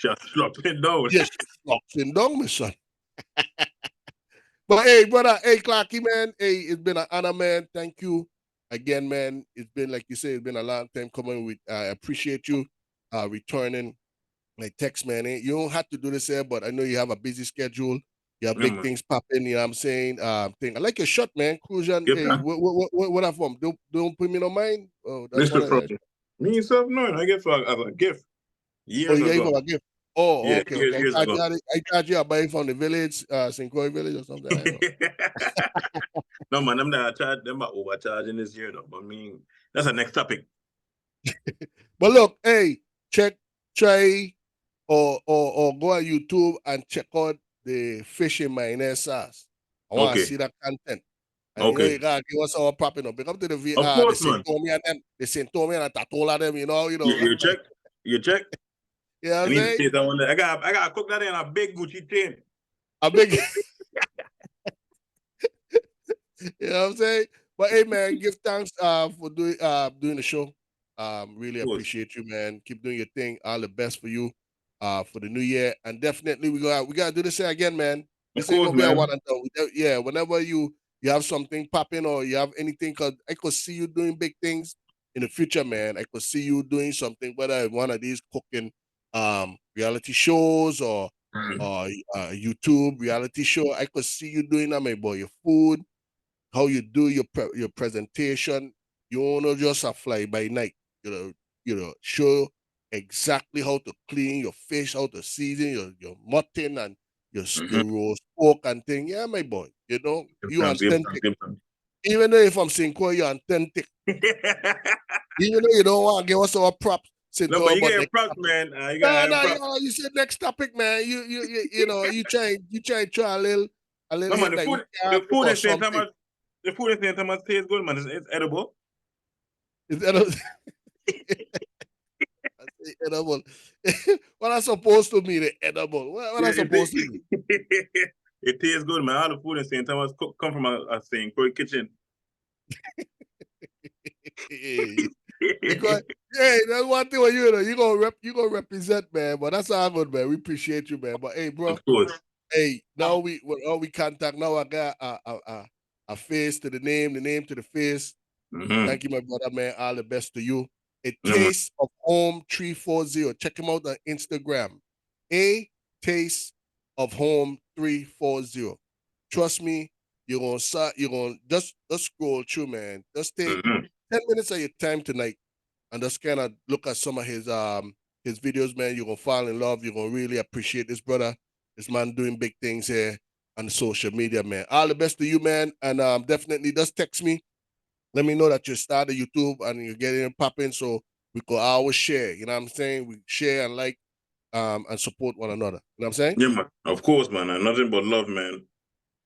Just sluxing down. Yes, sluxing down, my son. But hey, brother, hey, Clarke, man, hey, it's been an honor, man. Thank you again, man. It's been, like you said, it's been a long time coming. I appreciate you returning my text, man. You don't have to do this here, but I know you have a busy schedule. You have big things popping, you know what I'm saying? I like your shot, man. Crucian, hey, what I from? Don't put me no mind. Oh, that's Mr. Problem. Me yourself, no, I get for a gift. Years ago. For a gift. Oh, yeah, okay. Years ago. I thought you are buying from the village, St. Croix village or something. I know. No, man, them are overcharging this year, though. I mean, that's the next topic. But look, hey, try or go on YouTube and check out the fish in mayonnaise sauce. I want to see that content. And you know, you gotta give us our popping up. Become to the St. Tommy and them, the St. Tommy and Tatola them, you know. You check. Yeah, I need to say that one. I gotta cook that in a big Gucci tin. A big. You know what I'm saying? But hey, man, give thanks for doing the show. Really appreciate you, man. Keep doing your thing. All the best for you for the new year. And definitely we gotta do this again, man. This ain't gonna be a one and done. Yeah, whenever you have something popping or you have anything, cause I could see you doing big things in the future, man. I could see you doing something, whether one of these cooking reality shows or YouTube reality show. I could see you doing that, my boy. Your food, how you do your presentation. You wanna just a fly by night. You know, show exactly how to clean your fish, how to season your mutton and your roast pork and thing. Yeah, my boy. You know, you authentic. Even though if I'm saying call you authentic, even though you don't want to give us our props, say No, no but you about get your next props, topic. man. You No, got your no, props. you said next topic, man. You know, you try a little No, man, hit like we can't the look food or in St. something. Thomas, the food in St. Thomas tastes good, man. It's edible. It's edible. What I supposed to mean, edible? What I Yeah, supposed to mean? it tastes good, man. All the food in St. Thomas come from a St. Croix kitchen. Because hey, that's one thing when you gonna represent, man. But that's all good, man. We appreciate you, man. But hey, bro, Of course. hey, now we contact. Now I got a face to the name to the face. Mm-hmm. Thank you, my brother, man. All the best to you. A Yeah, man. Taste of Home 340. Check him out on Instagram. A Taste of Home 340. Trust me, you're gonna just scroll through, man. Just take Mm-hmm. 10 minutes of your time tonight and just kind of look at some of his videos, man. You're gonna fall in love. You're gonna really appreciate this brother. This man doing big things here on social media, man. All the best to you, man. And definitely just text me. Let me know that you started YouTube and you're getting popping so we could always share. You know what I'm saying? We share and like and support one another. You know what I'm saying? Yeah, man. Of course, man. And nothing but love, man. And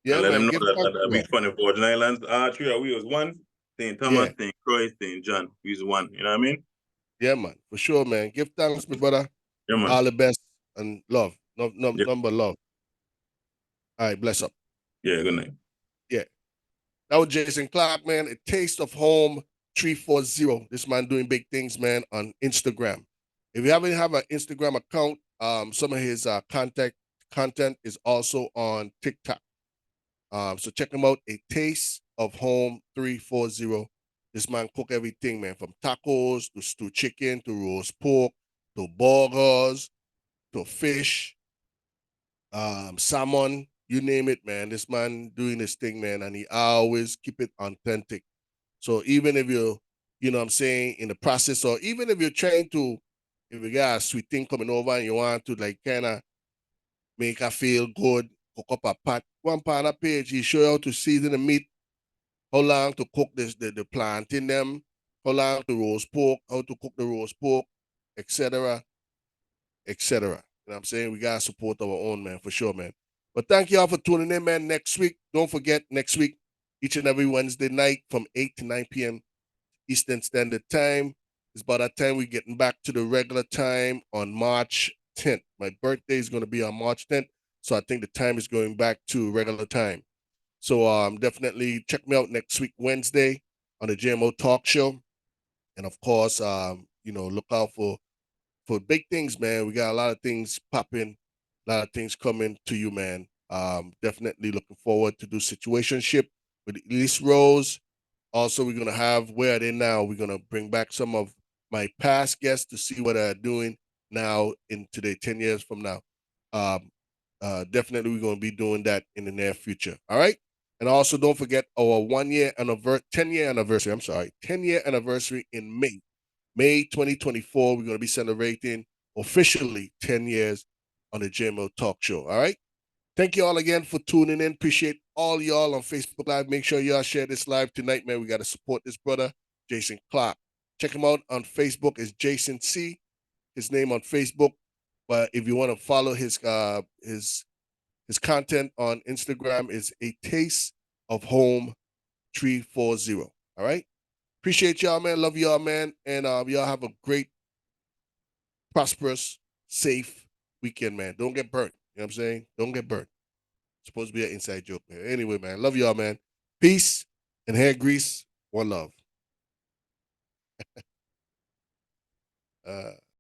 Yeah, let man. them know Give that, thanks, that we man. fun in Virgin Islands. Three of we was one. St. Thomas, Yeah, St. Croix, St. John. We was one. You know what I mean? yeah, man. For sure, man. Give thanks, my brother. Yeah, man. All the best and love. Yeah, Number love. All right, bless up. yeah, good night. Yeah. That was Jason Clarke, man. A Taste of Home 340. This man doing big things, man, on Instagram. If you haven't have an Instagram account, some of his content is also on TikTok. So check him out. A Taste of Home 340. This man cook everything, man, from tacos to stew chicken to roast pork to burgers to fish, salmon, you name it, man. This man doing this thing, man, and he always keep it authentic. So even if you're, you know what I'm saying, in the process, or even if you're trying to, if you got a sweet thing coming over and you want to like kind of make her feel good, cook up a pot, one part of page, he show you how to season the meat, how long to cook the plant in them, how long to roast pork, how to cook the roast pork, etc., etc. You know what I'm saying? We gotta support our own, man, for sure, man. But thank y'all for tuning in, man. Next week, don't forget, next week, each and every Wednesday night from 8 to 9 p.m. Eastern Standard Time. It's about that time we're getting back to the regular time on March 10th. My birthday is going to be on March 10th, so I think the time is going back to regular time. So definitely check me out next week, Wednesday, on the JMO Talk Show. And of course, look out for big things, man. We got a lot of things popping, a lot of things coming to you, man. Definitely looking forward to do situationship with Elise Rose. Also, we're gonna have Where Are They Now? We're gonna bring back some of my past guests to see what they're doing now in today, 10 years from now. Um, Definitely we're gonna be doing that in the near future. All right. And also don't forget our 1 year anniversary, 10-year anniversary. I'm sorry, 10-year anniversary in May. May 2024, we're going to be celebrating officially 10 years on the JMO Talk Show. All right. Thank you all again for tuning in. Appreciate all y'all on Facebook Live. Make sure y'all share this live tonight, man. We got to support this brother, Jason Clarke. Check him out on Facebook. It's Jason C. His name on Facebook. But if you want to follow his content on Instagram, is A Taste of Home 340. All right. Appreciate y'all, man. Love y'all, man. And y'all have a great, prosperous, safe weekend, man. Don't get burnt. You know what I'm saying? Don't get burnt. It's supposed to be an inside joke, man. Anyway, man. Love y'all, man. Peace and hair grease. One love.